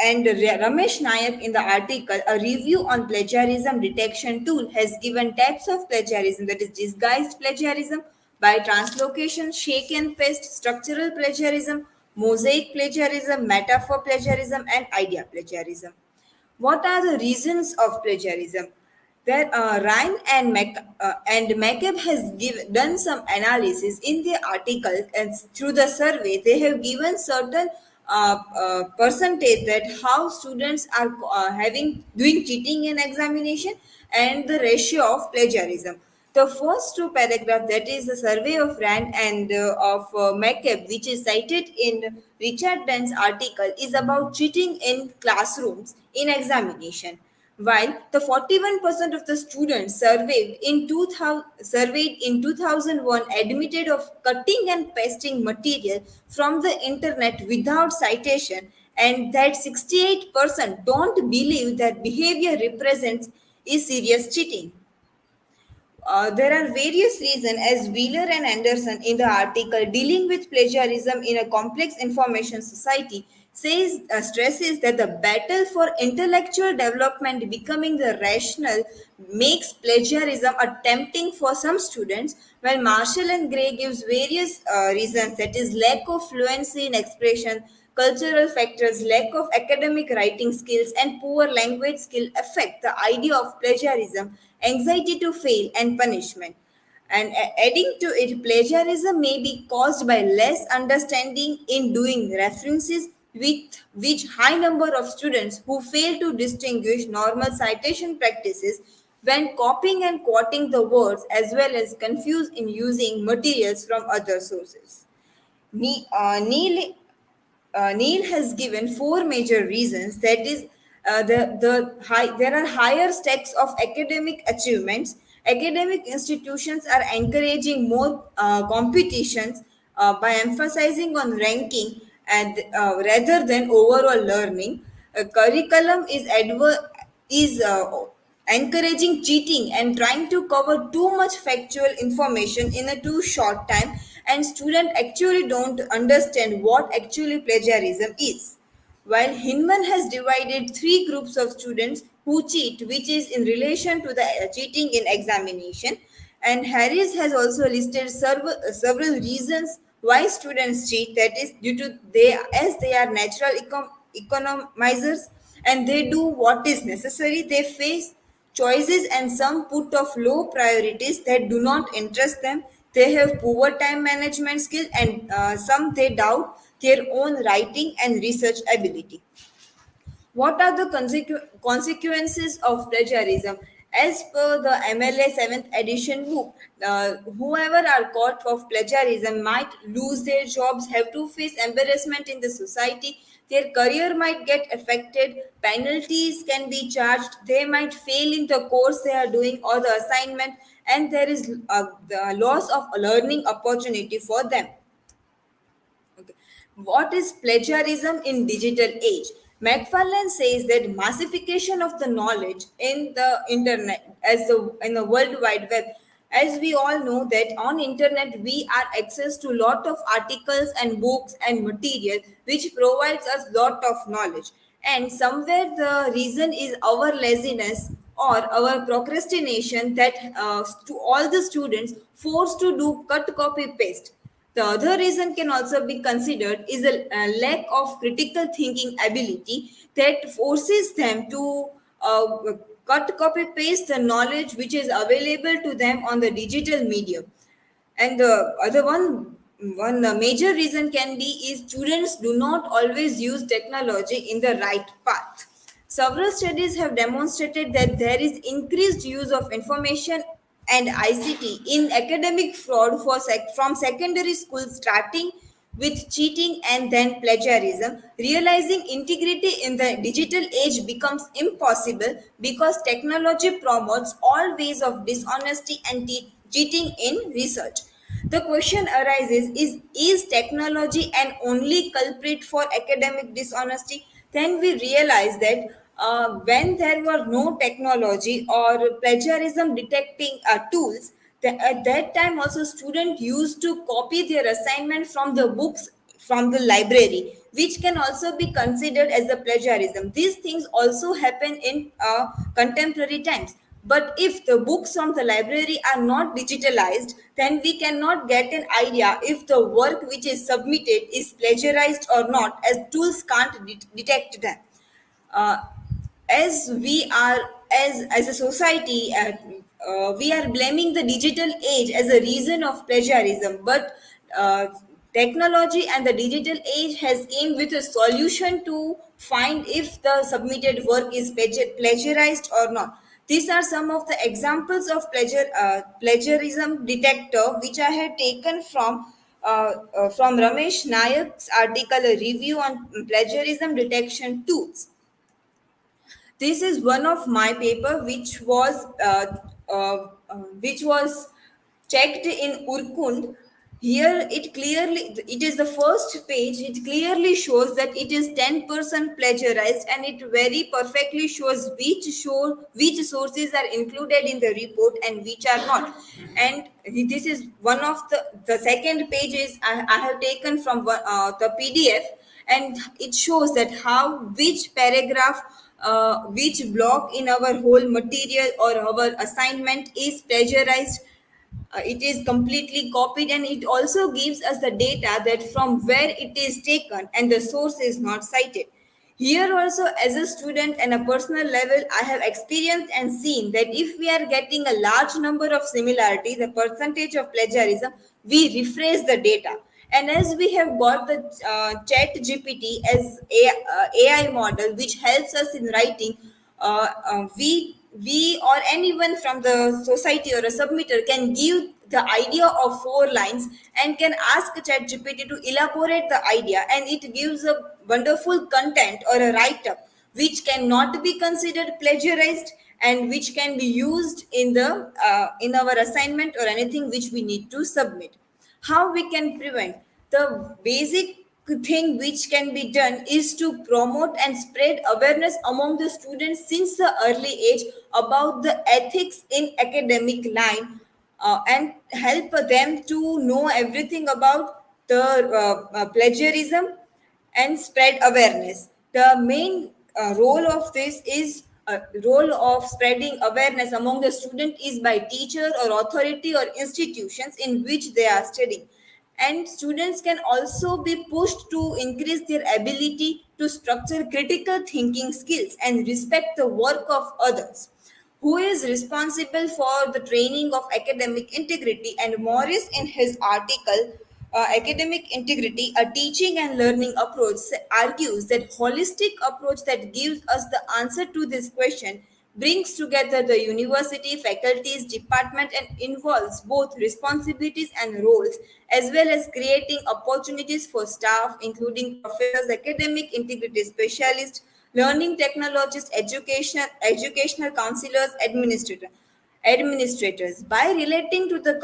Ramesh Nayak in the article, A Review on Plagiarism Detection Tool, has given types of plagiarism, that is disguised plagiarism, by translocation, shake and paste, structural plagiarism, mosaic plagiarism, metaphor plagiarism, and idea plagiarism. What are the reasons of plagiarism? There, Ryan and McCabe has done some analysis in the article, and through the survey they have given certain percentage that how students are having doing cheating in examination and the ratio of plagiarism. The first two paragraph, that is the survey of Rand and of McCabe, which is cited in Richard Dan's article, is about cheating in classrooms in examination. While the 41% of the students surveyed in 2001 admitted of cutting and pasting material from the internet without citation, and that 68% don't believe that behavior represents is serious cheating. There are various reasons, as Wheeler and Anderson in the article Dealing with Plagiarism in a Complex Information Society stresses that the battle for intellectual development becoming the rational makes plagiarism a tempting for some students, while Marshall and Gray gives various reasons, that is lack of fluency in expression, cultural factors, lack of academic writing skills, and poor language skill affect the idea of plagiarism, anxiety to fail, and punishment. And adding to it, plagiarism may be caused by less understanding in doing references, with which high number of students who fail to distinguish normal citation practices when copying and quoting the words, as well as confused in using materials from other sources. Neil Neil has given four major reasons. That is, there are higher stakes of academic achievements. Academic institutions are encouraging more competitions by emphasizing on ranking and rather than overall learning. Curriculum is encouraging cheating and trying to cover too much factual information in a too short time, and students actually don't understand what actually plagiarism is. While Hinman has divided three groups of students who cheat, which is in relation to the cheating in examination, and Harris has also listed several reasons why students cheat. That is due to they are natural economizers and they do what is necessary. They face choices and some put off low priorities that do not interest them. They have poor time management skill, and some they doubt their own writing and research ability. What are the consequences of plagiarism? As per the MLA 7th edition book, whoever are caught of plagiarism might lose their jobs, have to face embarrassment in the society, their career might get affected, penalties can be charged, they might fail in the course they are doing or the assignment, and there is the loss of learning opportunity for them. Okay. What is plagiarism in digital age? McFarlane says that massification of the knowledge in the internet as the in the World Wide Web As we all know that on internet we are access to lot of articles and books and material which provides us lot of knowledge, and somewhere the reason is our laziness or our procrastination that to all the students forced to do cut copy paste. The other reason can also be considered is a lack of critical thinking ability that forces them to cut, copy, paste the knowledge which is available to them on the digital medium. And the other one major reason can be is students do not always use technology in the right path. Several studies have demonstrated that there is increased use of information and ICT in academic fraud from secondary schools, starting with cheating and then plagiarism. Realizing integrity in the digital age becomes impossible because technology promotes all ways of dishonesty and cheating in research. The question arises, is technology an only culprit for academic dishonesty? Then we realize that when there were no technology or plagiarism detecting tools, at that time also students used to copy their assignment from the books from the library, which can also be considered as a plagiarism. These things also happen in contemporary times. But if the books from the library are not digitalized, then we cannot get an idea if the work which is submitted is plagiarized or not, as tools can't detect them. uh, as we are as a society, we are blaming the digital age as a reason of plagiarism, but technology and the digital age has came with a solution to find if the submitted work is plagiarized or not. These are some of the examples of plagiarism detector which I have taken from Ramesh Nayak's article, a review on plagiarism detection tools. This is one of my paper which was checked in Urkund. Here it is the first page. It clearly shows that it is 10% plagiarized, and it very perfectly shows which sources are included in the report and which are not. And this is one of the second page is I have taken from the PDF, and it shows that how which paragraph, which block in our whole material or our assignment is plagiarized. It is completely copied, and it also gives us the data that from where it is taken and the source is not cited. Here also, as a student and a personal level, I have experienced and seen that if we are getting a large number of similarity, the percentage of plagiarism, we rephrase the data. And as we have got the chat GPT as AI model which helps us in writing, we or anyone from the society or a submitter can give the idea of 4 lines and can ask chat GPT to elaborate the idea, and it gives a wonderful content or a write-up which cannot be considered plagiarized and which can be used in our assignment or anything which we need to submit. How we can prevent? The basic thing which can be done is to promote and spread awareness among the students since the early age about the ethics in academic line, and help them to know everything about the plagiarism and spread awareness. The main role of this is role of spreading awareness among the student is by teacher or authority or institutions in which they are studying. And students can also be pushed to increase their ability to structure critical thinking skills and respect the work of others. Who is responsible for the training of academic integrity? And Morris, in his article, Academic Integrity, a Teaching and Learning Approach, argues that holistic approach that gives us the answer to this question brings together the university, faculties, department, and involves both responsibilities and roles, as well as creating opportunities for staff, including professors, academic integrity specialists, learning technologists, educational counselors, administrators. administrators. By relating to the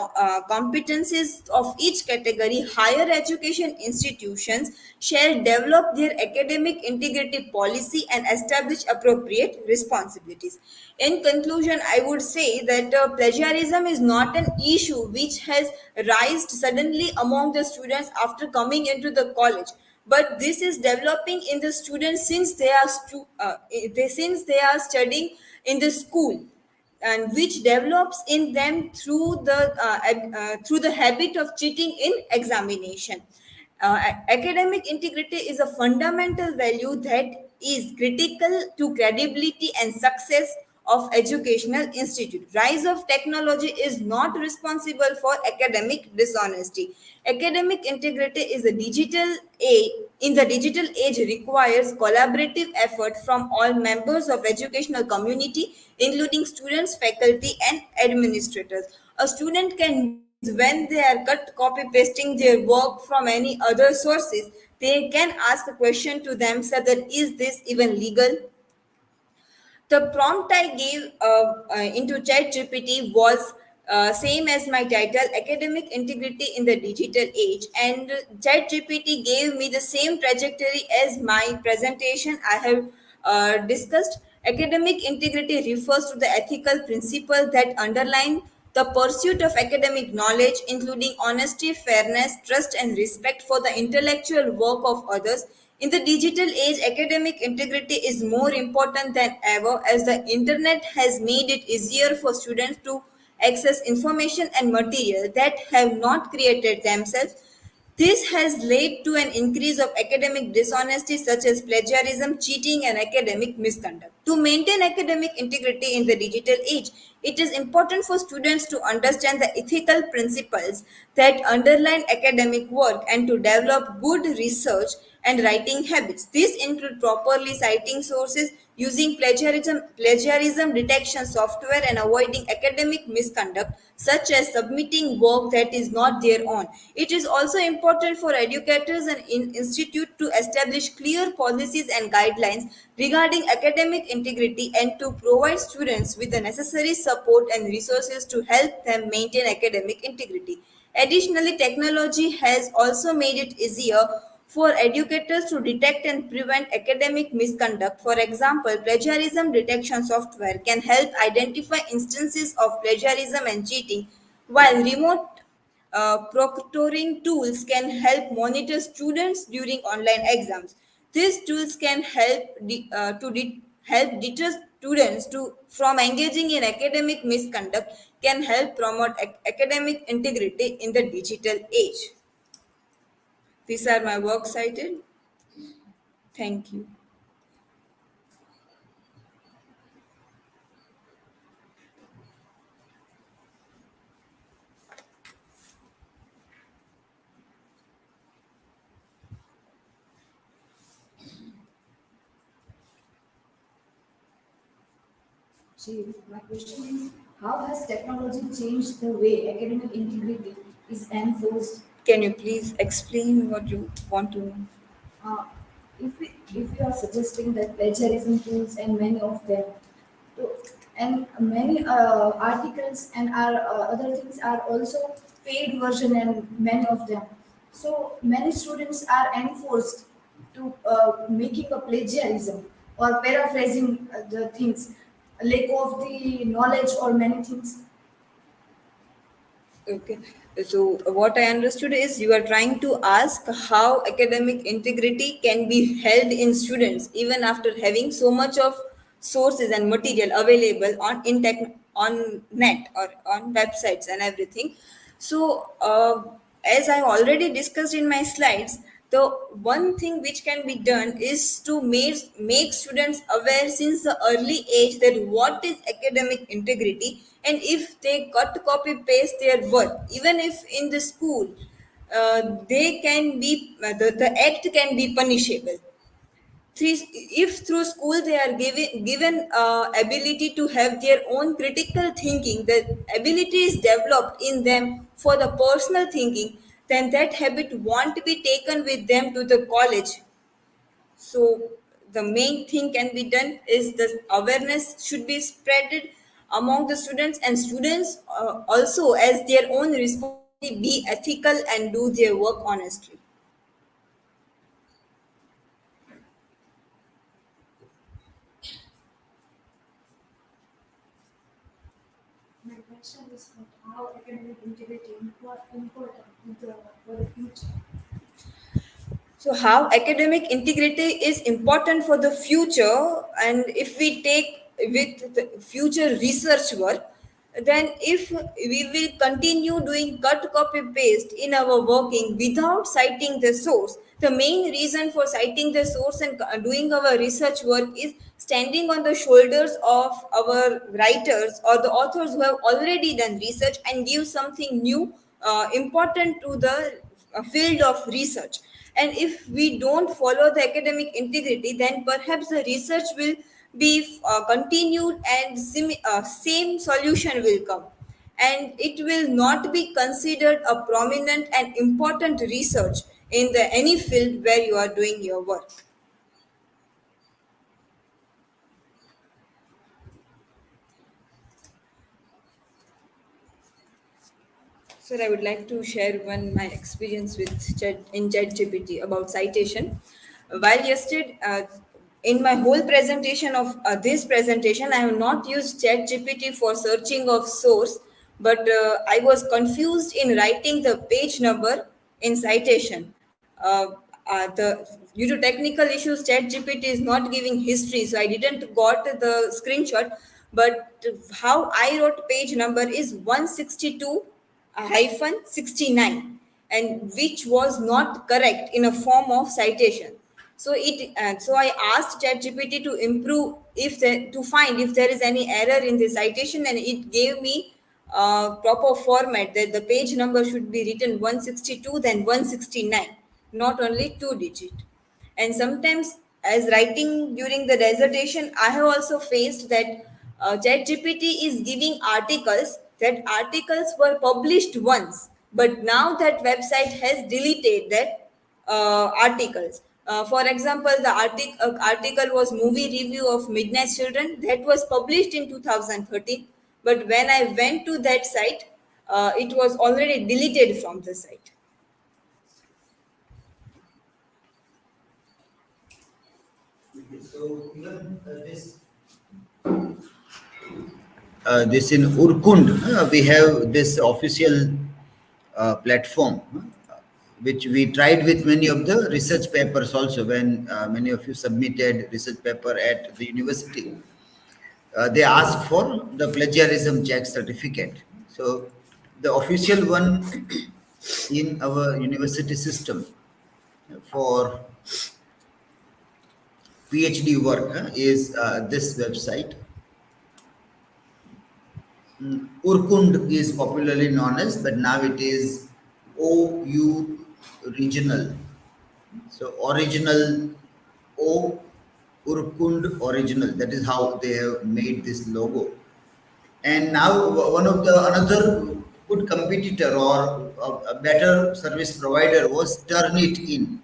competencies of each category, higher education institutions shall develop their academic integrity policy and establish appropriate responsibilities. In conclusion, I would say that plagiarism is not an issue which has risen suddenly among the students after coming into the college, but this is developing in the students since since they are studying in the school, and which develops in them through the habit of cheating in examination. Academic integrity is a fundamental value that is critical to credibility and success of educational institute. Rise of technology is not responsible for academic dishonesty. Academic integrity is a digital age. In the digital age requires collaborative effort from all members of educational community, including students, faculty, and administrators. A student can use, when they are cut copy pasting their work from any other sources, they can ask a question to themselves that is this even legal? The prompt I gave into ChatGPT was same as my title, Academic Integrity in the Digital Age. And ChatGPT gave me the same trajectory as my presentation I have discussed. Academic integrity refers to the ethical principle that underline the pursuit of academic knowledge, including honesty, fairness, trust, and respect for the intellectual work of others. In the digital age, academic integrity is more important than ever as the internet has made it easier for students to access information and material that have not created themselves. This has led to an increase of academic dishonesty such as plagiarism, cheating, and academic misconduct. To maintain academic integrity in the digital age, it is important for students to understand the ethical principles that underline academic work and to develop good research and writing habits. These include properly citing sources, using plagiarism detection software, and avoiding academic misconduct such as submitting work that is not their own. It is also important for educators and institute to establish clear policies and guidelines regarding academic integrity and to provide students with the necessary support and resources to help them maintain academic integrity. Additionally, technology has also made it easier for educators to detect and prevent academic misconduct. For example, plagiarism detection software can help identify instances of plagiarism and cheating, while remote proctoring tools can help monitor students during online exams. These tools can help deter students from engaging in academic misconduct, can help promote academic integrity in the digital age. These are my work cited. Thank you. Jheel, my question is, how has technology changed the way academic integrity is enforced? Can you please explain what you want to know? Uh, if we are suggesting that plagiarism tools and many of them, so, and many articles and other things are also paid version and many of them. So many students are enforced to making a plagiarism or paraphrasing the things, lack of the knowledge or many things. Okay. So what I understood is you are trying to ask how academic integrity can be held in students even after having so much of sources and material available on net or on websites and everything. So as I already discussed in my slides, the one thing which can be done is to make students aware since the early age that what is academic integrity, and if they cut copy paste their work even if in the school, they can be the act can be punishable. If through school they are given ability to have their own critical thinking, the ability is developed in them for the personal thinking, then that habit won't be taken with them to the college. So the main thing can be done is the awareness should be spreaded among the students, and students also as their own responsibility be ethical and do their work honestly. My question is that how academic integrity important for the future. So, how academic integrity is important for the future, and if we take with the future research work, then if we will continue doing cut, copy, paste in our working without citing the source, the main reason for citing the source and doing our research work is standing on the shoulders of our writers or the authors who have already done research and give something new, important to the field of research. And if we don't follow the academic integrity, then perhaps the research will be continued and same solution will come, and it will not be considered a prominent and important research in the any field where you are doing your work. Sir, I would like to share one my experience with ChatGPT about citation. While yesterday, in my whole presentation of this presentation, I have not used ChatGPT for searching of source, but I was confused in writing the page number in citation. Uh, Due to technical issues, ChatGPT is not giving history, so I didn't got the screenshot. But how I wrote page number is 162 hyphen 69, and which was not correct in a form of citation. So I asked ChatGPT to improve if to find if there is any error in the citation, and it gave me proper format that the page number should be written 162 then 169, not only two digit. And sometimes as writing during the dissertation, I have also faced that ChatGPT is giving articles, that articles were published once, but now that website has deleted that articles. For example, the article was movie review of Midnight Children that was published in 2013, but when I went to that site, it was already deleted from the site. So even this in Urkund, we have this official platform, which we tried with many of the research papers also. When many of you submitted research paper at the university, they asked for the plagiarism check certificate. So the official one in our university system for PhD work is this website. Urkund is popularly known as, but now it is OU Regional. So original O Urkund Original. That is how they have made this logo. And now one of the another good competitor or a better service provider was Turnitin.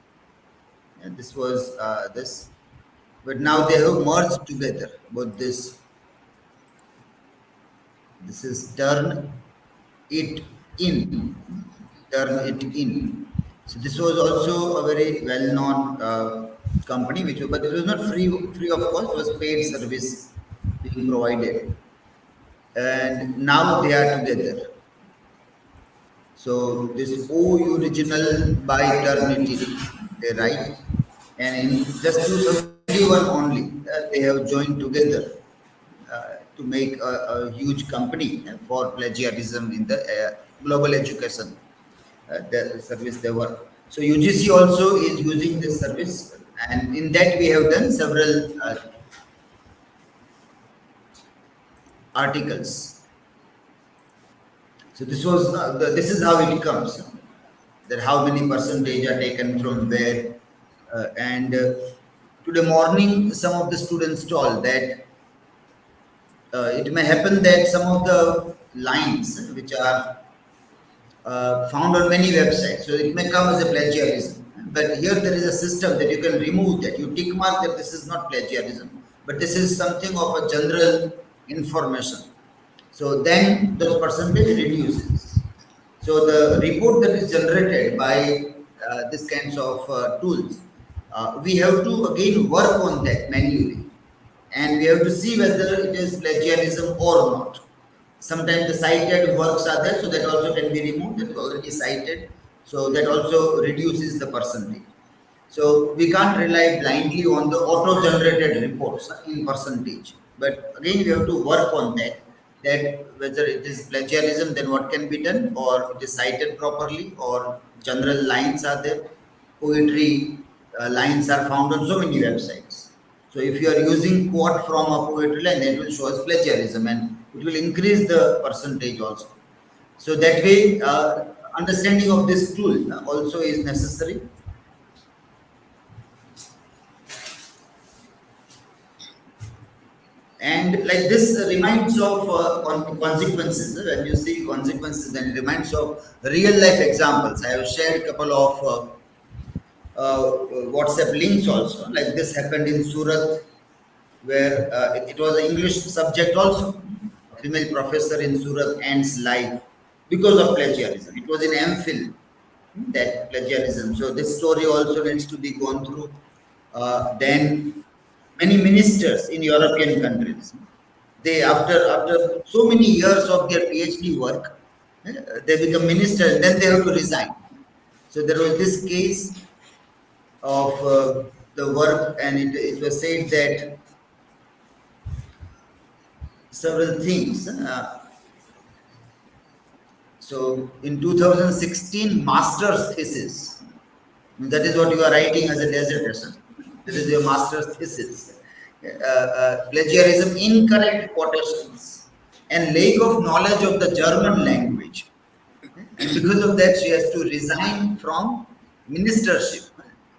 And this was this, but now they have merged together. Both this is it in, turn it in. So this was also a very well-known company, but it was not free of cost. It was paid service being provided, and now they are together. So this O original by Turnitin, they write, and in just 2021 only, they have joined together to make a huge company for plagiarism in the global education, the service they work. So UGC also is using this service, and in that we have done several articles. So this is how it comes, that how many percentage are taken from where, and today morning some of the students told that it may happen that some of the lines which are found on many websites, so it may come as a plagiarism. But here there is a system that you can remove that. You tick mark that this is not plagiarism, but this is something of a general information. So then those percentage reduces. So the report that is generated by these kinds of tools, we have to again work on that manually, and we have to see whether it is plagiarism or not. Sometimes the cited works are there, so that also can be removed. That is already cited, so that also reduces the percentage. So we can't rely blindly on the auto-generated reports in percentage. But again, we have to work on that. That whether it is plagiarism, then what can be done, or it is cited properly, or general lines are there. Poetry lines are found on so many websites. So if you are using quote from a poetry line, it will show as plagiarism, and it will increase the percentage also. So that way, understanding of this tool also is necessary. And like this reminds of consequences. When you see consequences, then it reminds of real life examples. I have shared a couple of WhatsApp links also. Like this happened in Surat, where it was an English subject also. A female professor in Surat ends life because of plagiarism. It was in MPhil, that plagiarism. So this story also needs to be gone through. Then many ministers in European countries, they after so many years of their PhD work, they become ministers, then they have to resign. So there was this case of the work, and it was said that several things. So in 2016, master's thesis. That is what you are writing as a dissertation. This is your master's thesis. Plagiarism, incorrect quotations, and lack of knowledge of the German language. And because of that, she has to resign from ministership.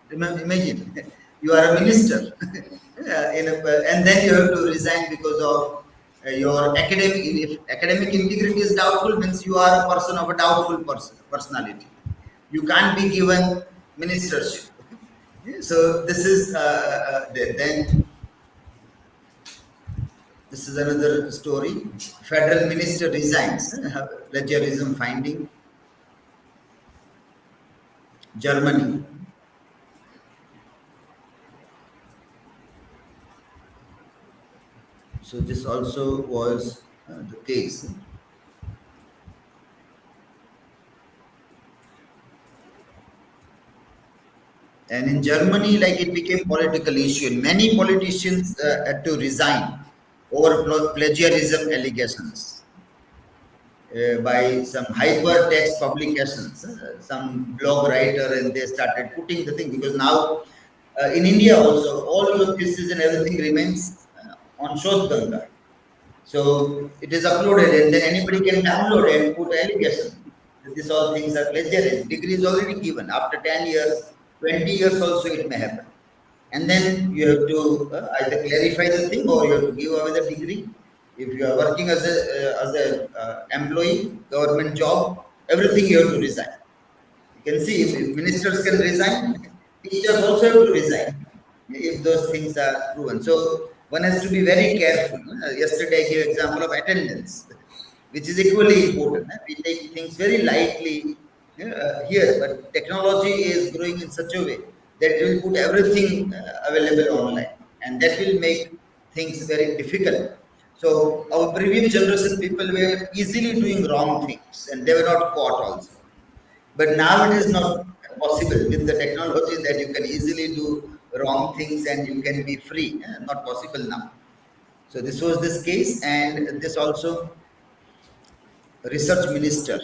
Remember, imagine, you are a minister, and then you have to resign because of your academic. If academic integrity is doubtful, means you are a person of a doubtful personality. You can't be given ministership. So this is then this is another story. Federal minister resigns. Plagiarism finding. Germany. So this also was the case. And in Germany, like it became political issue. And many politicians had to resign over plagiarism allegations by some hypertext publications, some blog writer, and they started putting the thing, because now in India also all your thesis and everything remains on Shodhganga. So it is uploaded, and then anybody can download and put allegation. These all things are plagiarism. Degree is already given. After 10 years, 20 years also it may happen. And then you have to either clarify the thing, or you have to give away the degree. If you are working as a employee, government job, everything you have to resign. You can see if ministers can resign, teachers also have to resign if those things are proven. So one has to be very careful. Yesterday I gave example of attendance, which is equally important. We take things very lightly here, but technology is growing in such a way that it will put everything available online, and that will make things very difficult. So our previous generation people were easily doing wrong things, and they were not caught also. But now it is not possible with the technology that you can easily do wrong things and you can be free. Not possible now. So this was this case, and this also research minister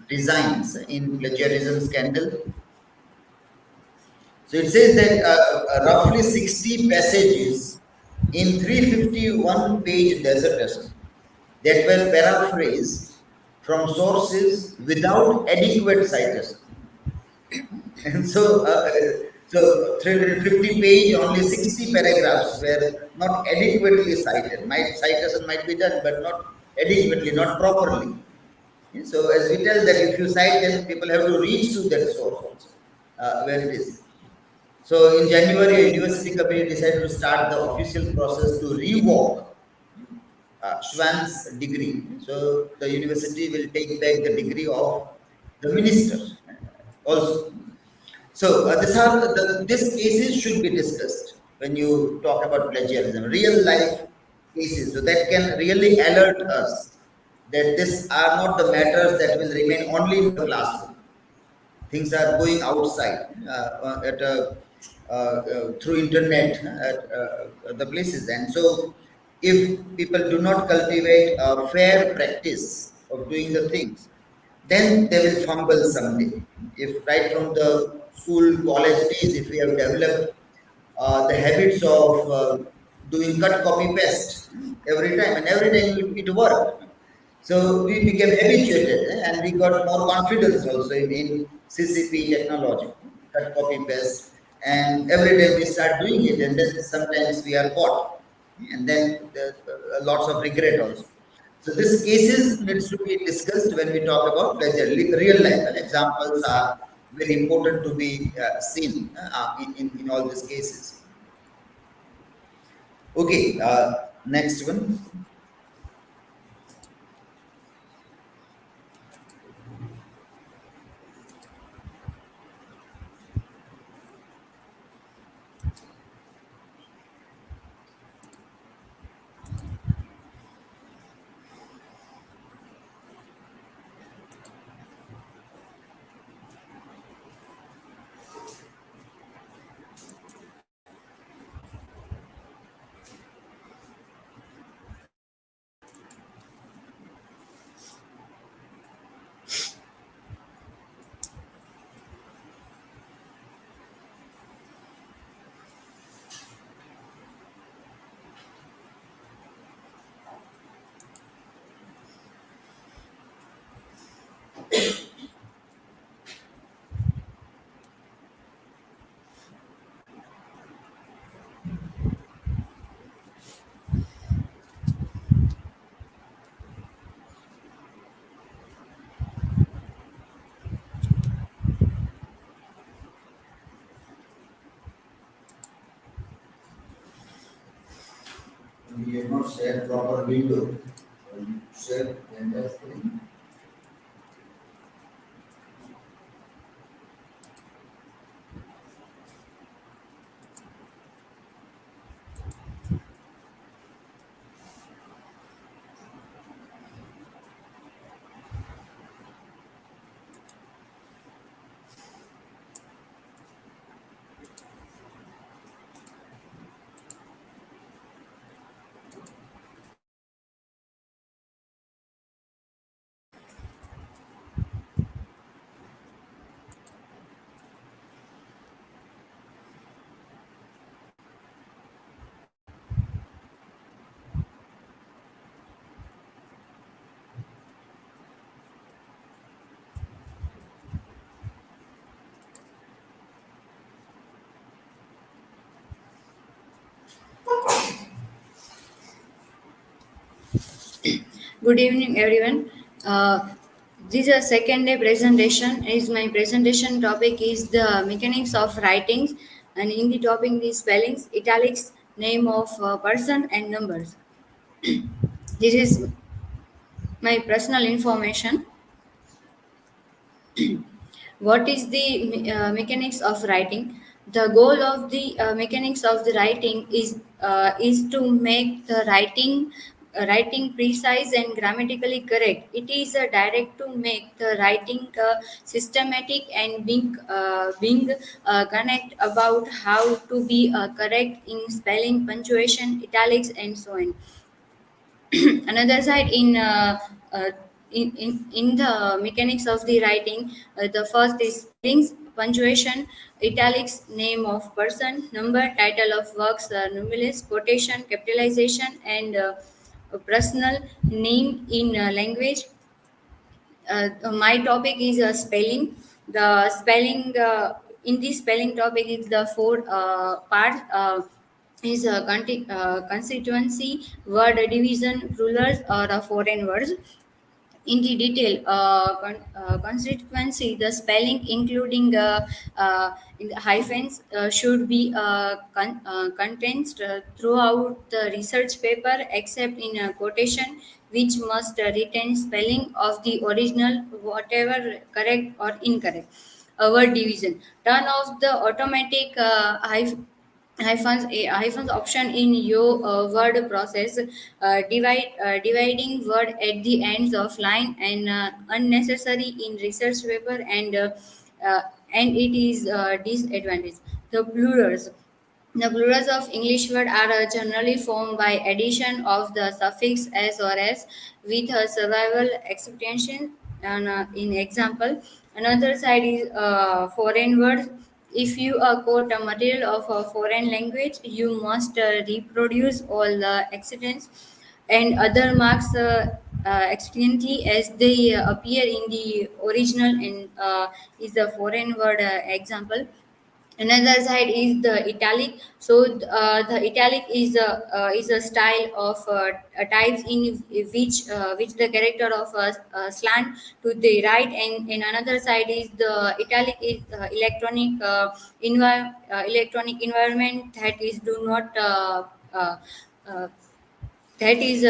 resigns in plagiarism scandal. So it says that roughly 60 passages in 351 page dissertation that were paraphrased from sources without adequate citation. And so 350 page, only 60 paragraphs were not adequately cited. Citation might be done, but not adequately, not properly. So as we tell that if you cite, then people have to reach to that source also, where it is. So in January, University Committee decided to start the official process to revoke Schwann's degree. So the university will take back the degree of the minister also. So these cases should be discussed when you talk about plagiarism, real life cases, so that can really alert us that these are not the matters that will remain only in the classroom. Things are going outside through internet at the places, and so if people do not cultivate a fair practice of doing the things, then they will fumble someday. If right from the school, college days, if we have developed the habits of doing cut, copy, paste every time, and every time it worked. So we became habituated and we got more confidence also in CCP technology, cut, copy, paste. And every day we start doing it, and then sometimes we are caught, and then lots of regret also. So this cases needs to be discussed when we talk about plagiarism. Real life examples are very important to be seen in all these cases. Okay, next one. We have not shared proper window. Share the entire screen. Good evening, everyone. This is a second day presentation. Is my presentation topic is the mechanics of writings, and in the topic is spellings, italics, name of person, and numbers. This is my personal information. What is the mechanics of writing? The goal of the mechanics of the writing is to make the writing precise and grammatically correct. It is a direct to make the writing systematic and being connect about how to be correct in spelling, punctuation, italics, and so on. Another side uh, in the mechanics of the writing, the first is spellings, punctuation, italics, name of person, number, title of works, numerals, quotation, capitalization, and a personal name in language. My topic is spelling. The spelling in this spelling topic is the four parts. Is a constituency, word division, rulers, or foreign words. in the detail constituency, the spelling including in the hyphens should be condensed throughout the research paper except in a quotation, which must retain spelling of the original, whatever correct or incorrect. Word division. Turn off the automatic hyphens option in your word process. Dividing word at the ends of line and unnecessary in research paper, uh, and it is disadvantage. The plurals. The plurals of English words are generally formed by addition of the suffix s or s with a survival expectation. And in example, another side is foreign words. If you quote a material of a foreign language, you must reproduce all the accidents and other marks accidentally as they appear in the original, and is the foreign word example. Another side is the italic. So the italic is a style of types in which the character of slant to the right, and another side is the italic is electronic environment that is do not uh, uh, that is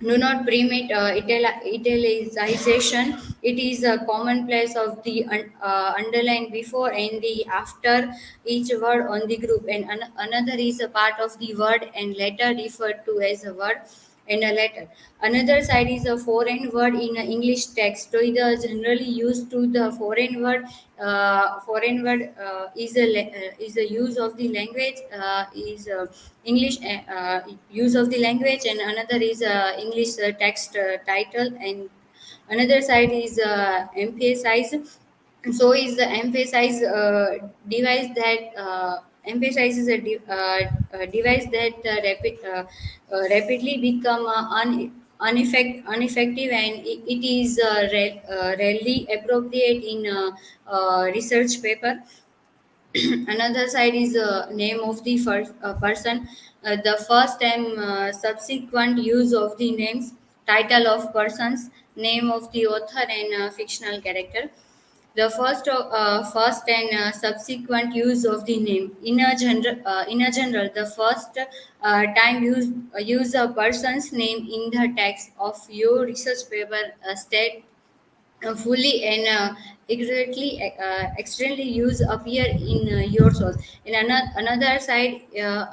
do not permit italicization. It is a commonplace of the underline before and the after each word on the group, and another is a part of the word and letter referred to as a word and a letter. Another side is a foreign word in a English text. So it is generally used to the foreign word. Foreign word is a use of the language, is English use of the language, and another is English text title, and another side is emphasize. So is the emphasize device that emphasizes a device that rapidly become ineffective, and it is rarely appropriate in research paper. Another side is the name of the first person, the first and subsequent use of the names, title of persons, name of the author, and fictional character. The first and subsequent use of the name. In a general, the first time use a person's name in the text of your research paper state fully and accurately. Extremely use appear in your source. In another side, uh,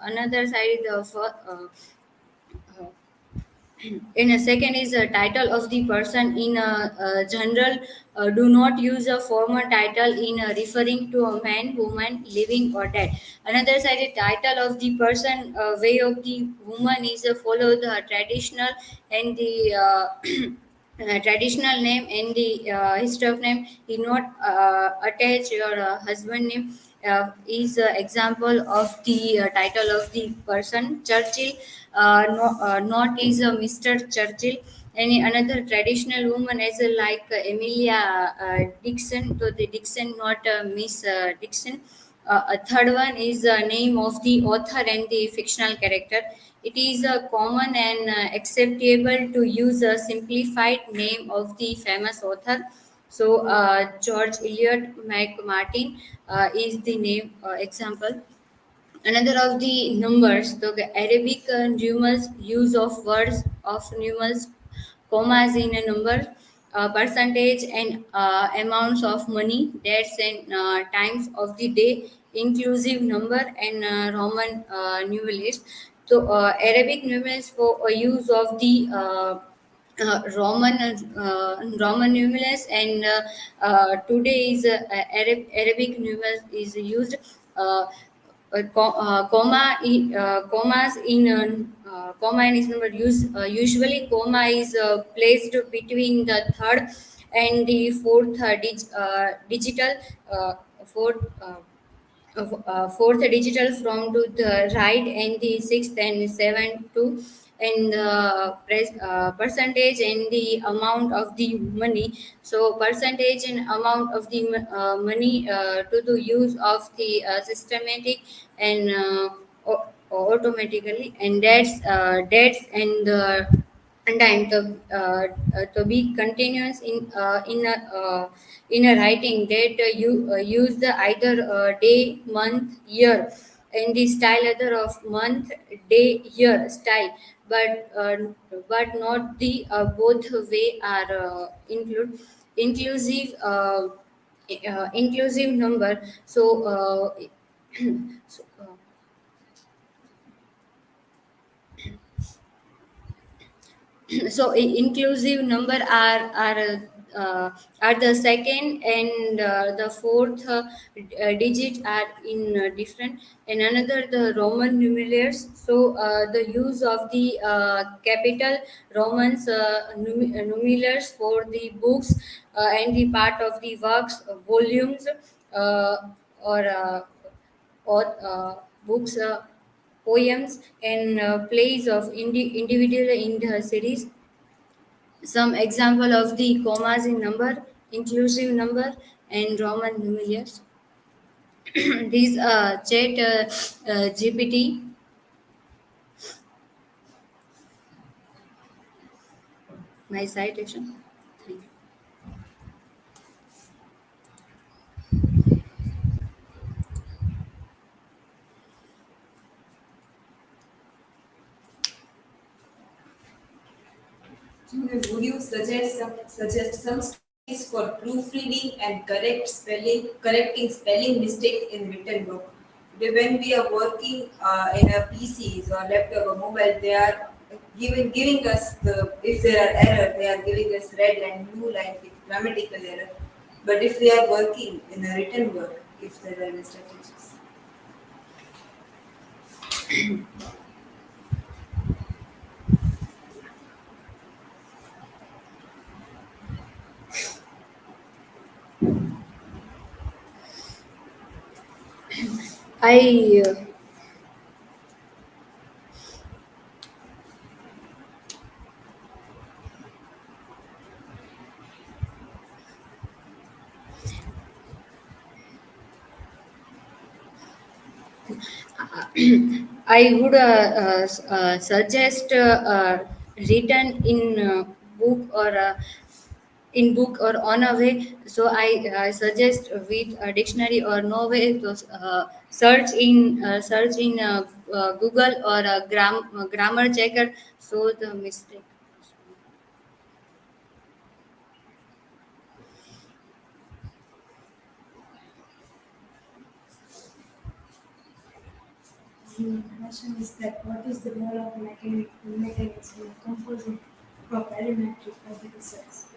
in a second is a title of the person. In a general, do not use a formal title in referring to a man, woman, living or dead. Another side is title of the person. Way of the woman is follow the traditional and the traditional name and the history of name. He not attach your husband name. Is example of the title of the person. Churchill, not is Mr. Churchill. Any another traditional woman as like Amelia Dixon, so the Dixon, not Miss Dixon. A third one is the name of the author and the fictional character. It is common and acceptable to use a simplified name of the famous author. So, George Eliot McMartin is the name example. Another of the numbers, the Arabic numerals, use of words of numerals, commas in a number, percentage and amounts of money, dates and times of the day, inclusive number, and Roman numerals. So Arabic numerals for use of the Roman numerals, and today is Arabic numerals is used. Uh, commas in comma in is number use usually comma is placed between the third and the fourth digital fourth fourth digital from to the right, and the sixth and seventh to, and the percentage and the amount of the money. So percentage and amount of the money to the use of the systematic and automatically, and dates and and to be continuous in a writing that you use the either day, month, year in the style either of month, day, year style, but not the both way are inclusive inclusive number. So so, so inclusive number are the second and the fourth digit are in different, and another the Roman numerals. So the use of the capital Romans numerals for the books and the part of the works volumes uh, or books, poems, and plays of individual in the series. Some example of the commas in number, inclusive number, and Roman numerals. These chat GPT, my citation. Thank you. Would you suggest some strategies for proofreading and correcting spelling mistakes in written work? When we are working in a PCs or laptop or mobile, they are giving us the, if there are error, they are giving us red line, blue line, if grammatical error. But if we are working in a written work, if there are any strategies. I I would suggest written in book or on a way. So I suggest with a dictionary or no way to search in Google or a grammar checker. So the mistake. The question is that what is the role of mechanics in composing parametric particle sets?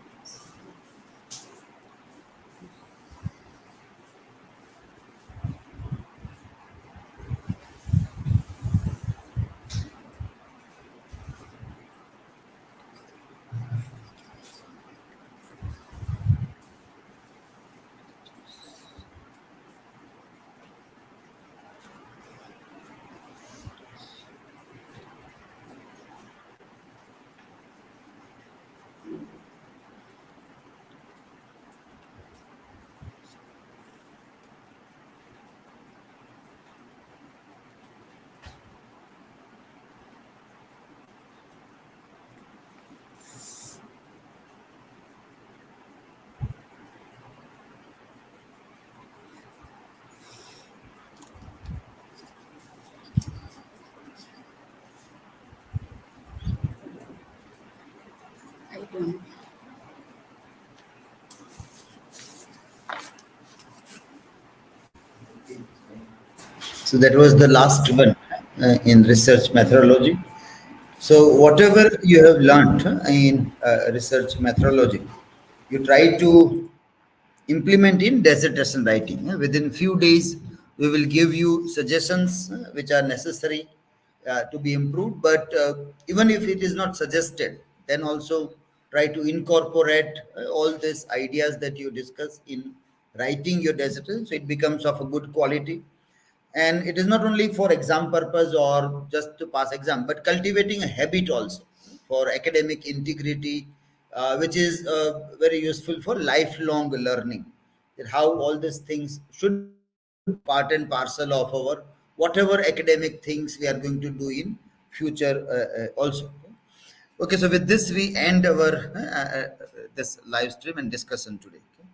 I don't. So that was the last one in research methodology. So whatever you have learned in research methodology, you try to implement in dissertation writing. Within few days, we will give you suggestions which are necessary to be improved. But even if it is not suggested, then also try to incorporate all these ideas that you discuss in writing your dissertation, so it becomes of a good quality. And it is not only for exam purpose or just to pass exam, but cultivating a habit also for academic integrity, which is very useful for lifelong learning, that how all these things should part and parcel of our whatever academic things we are going to do in future also. Okay, so with this we end our this live stream and discussion today. Okay?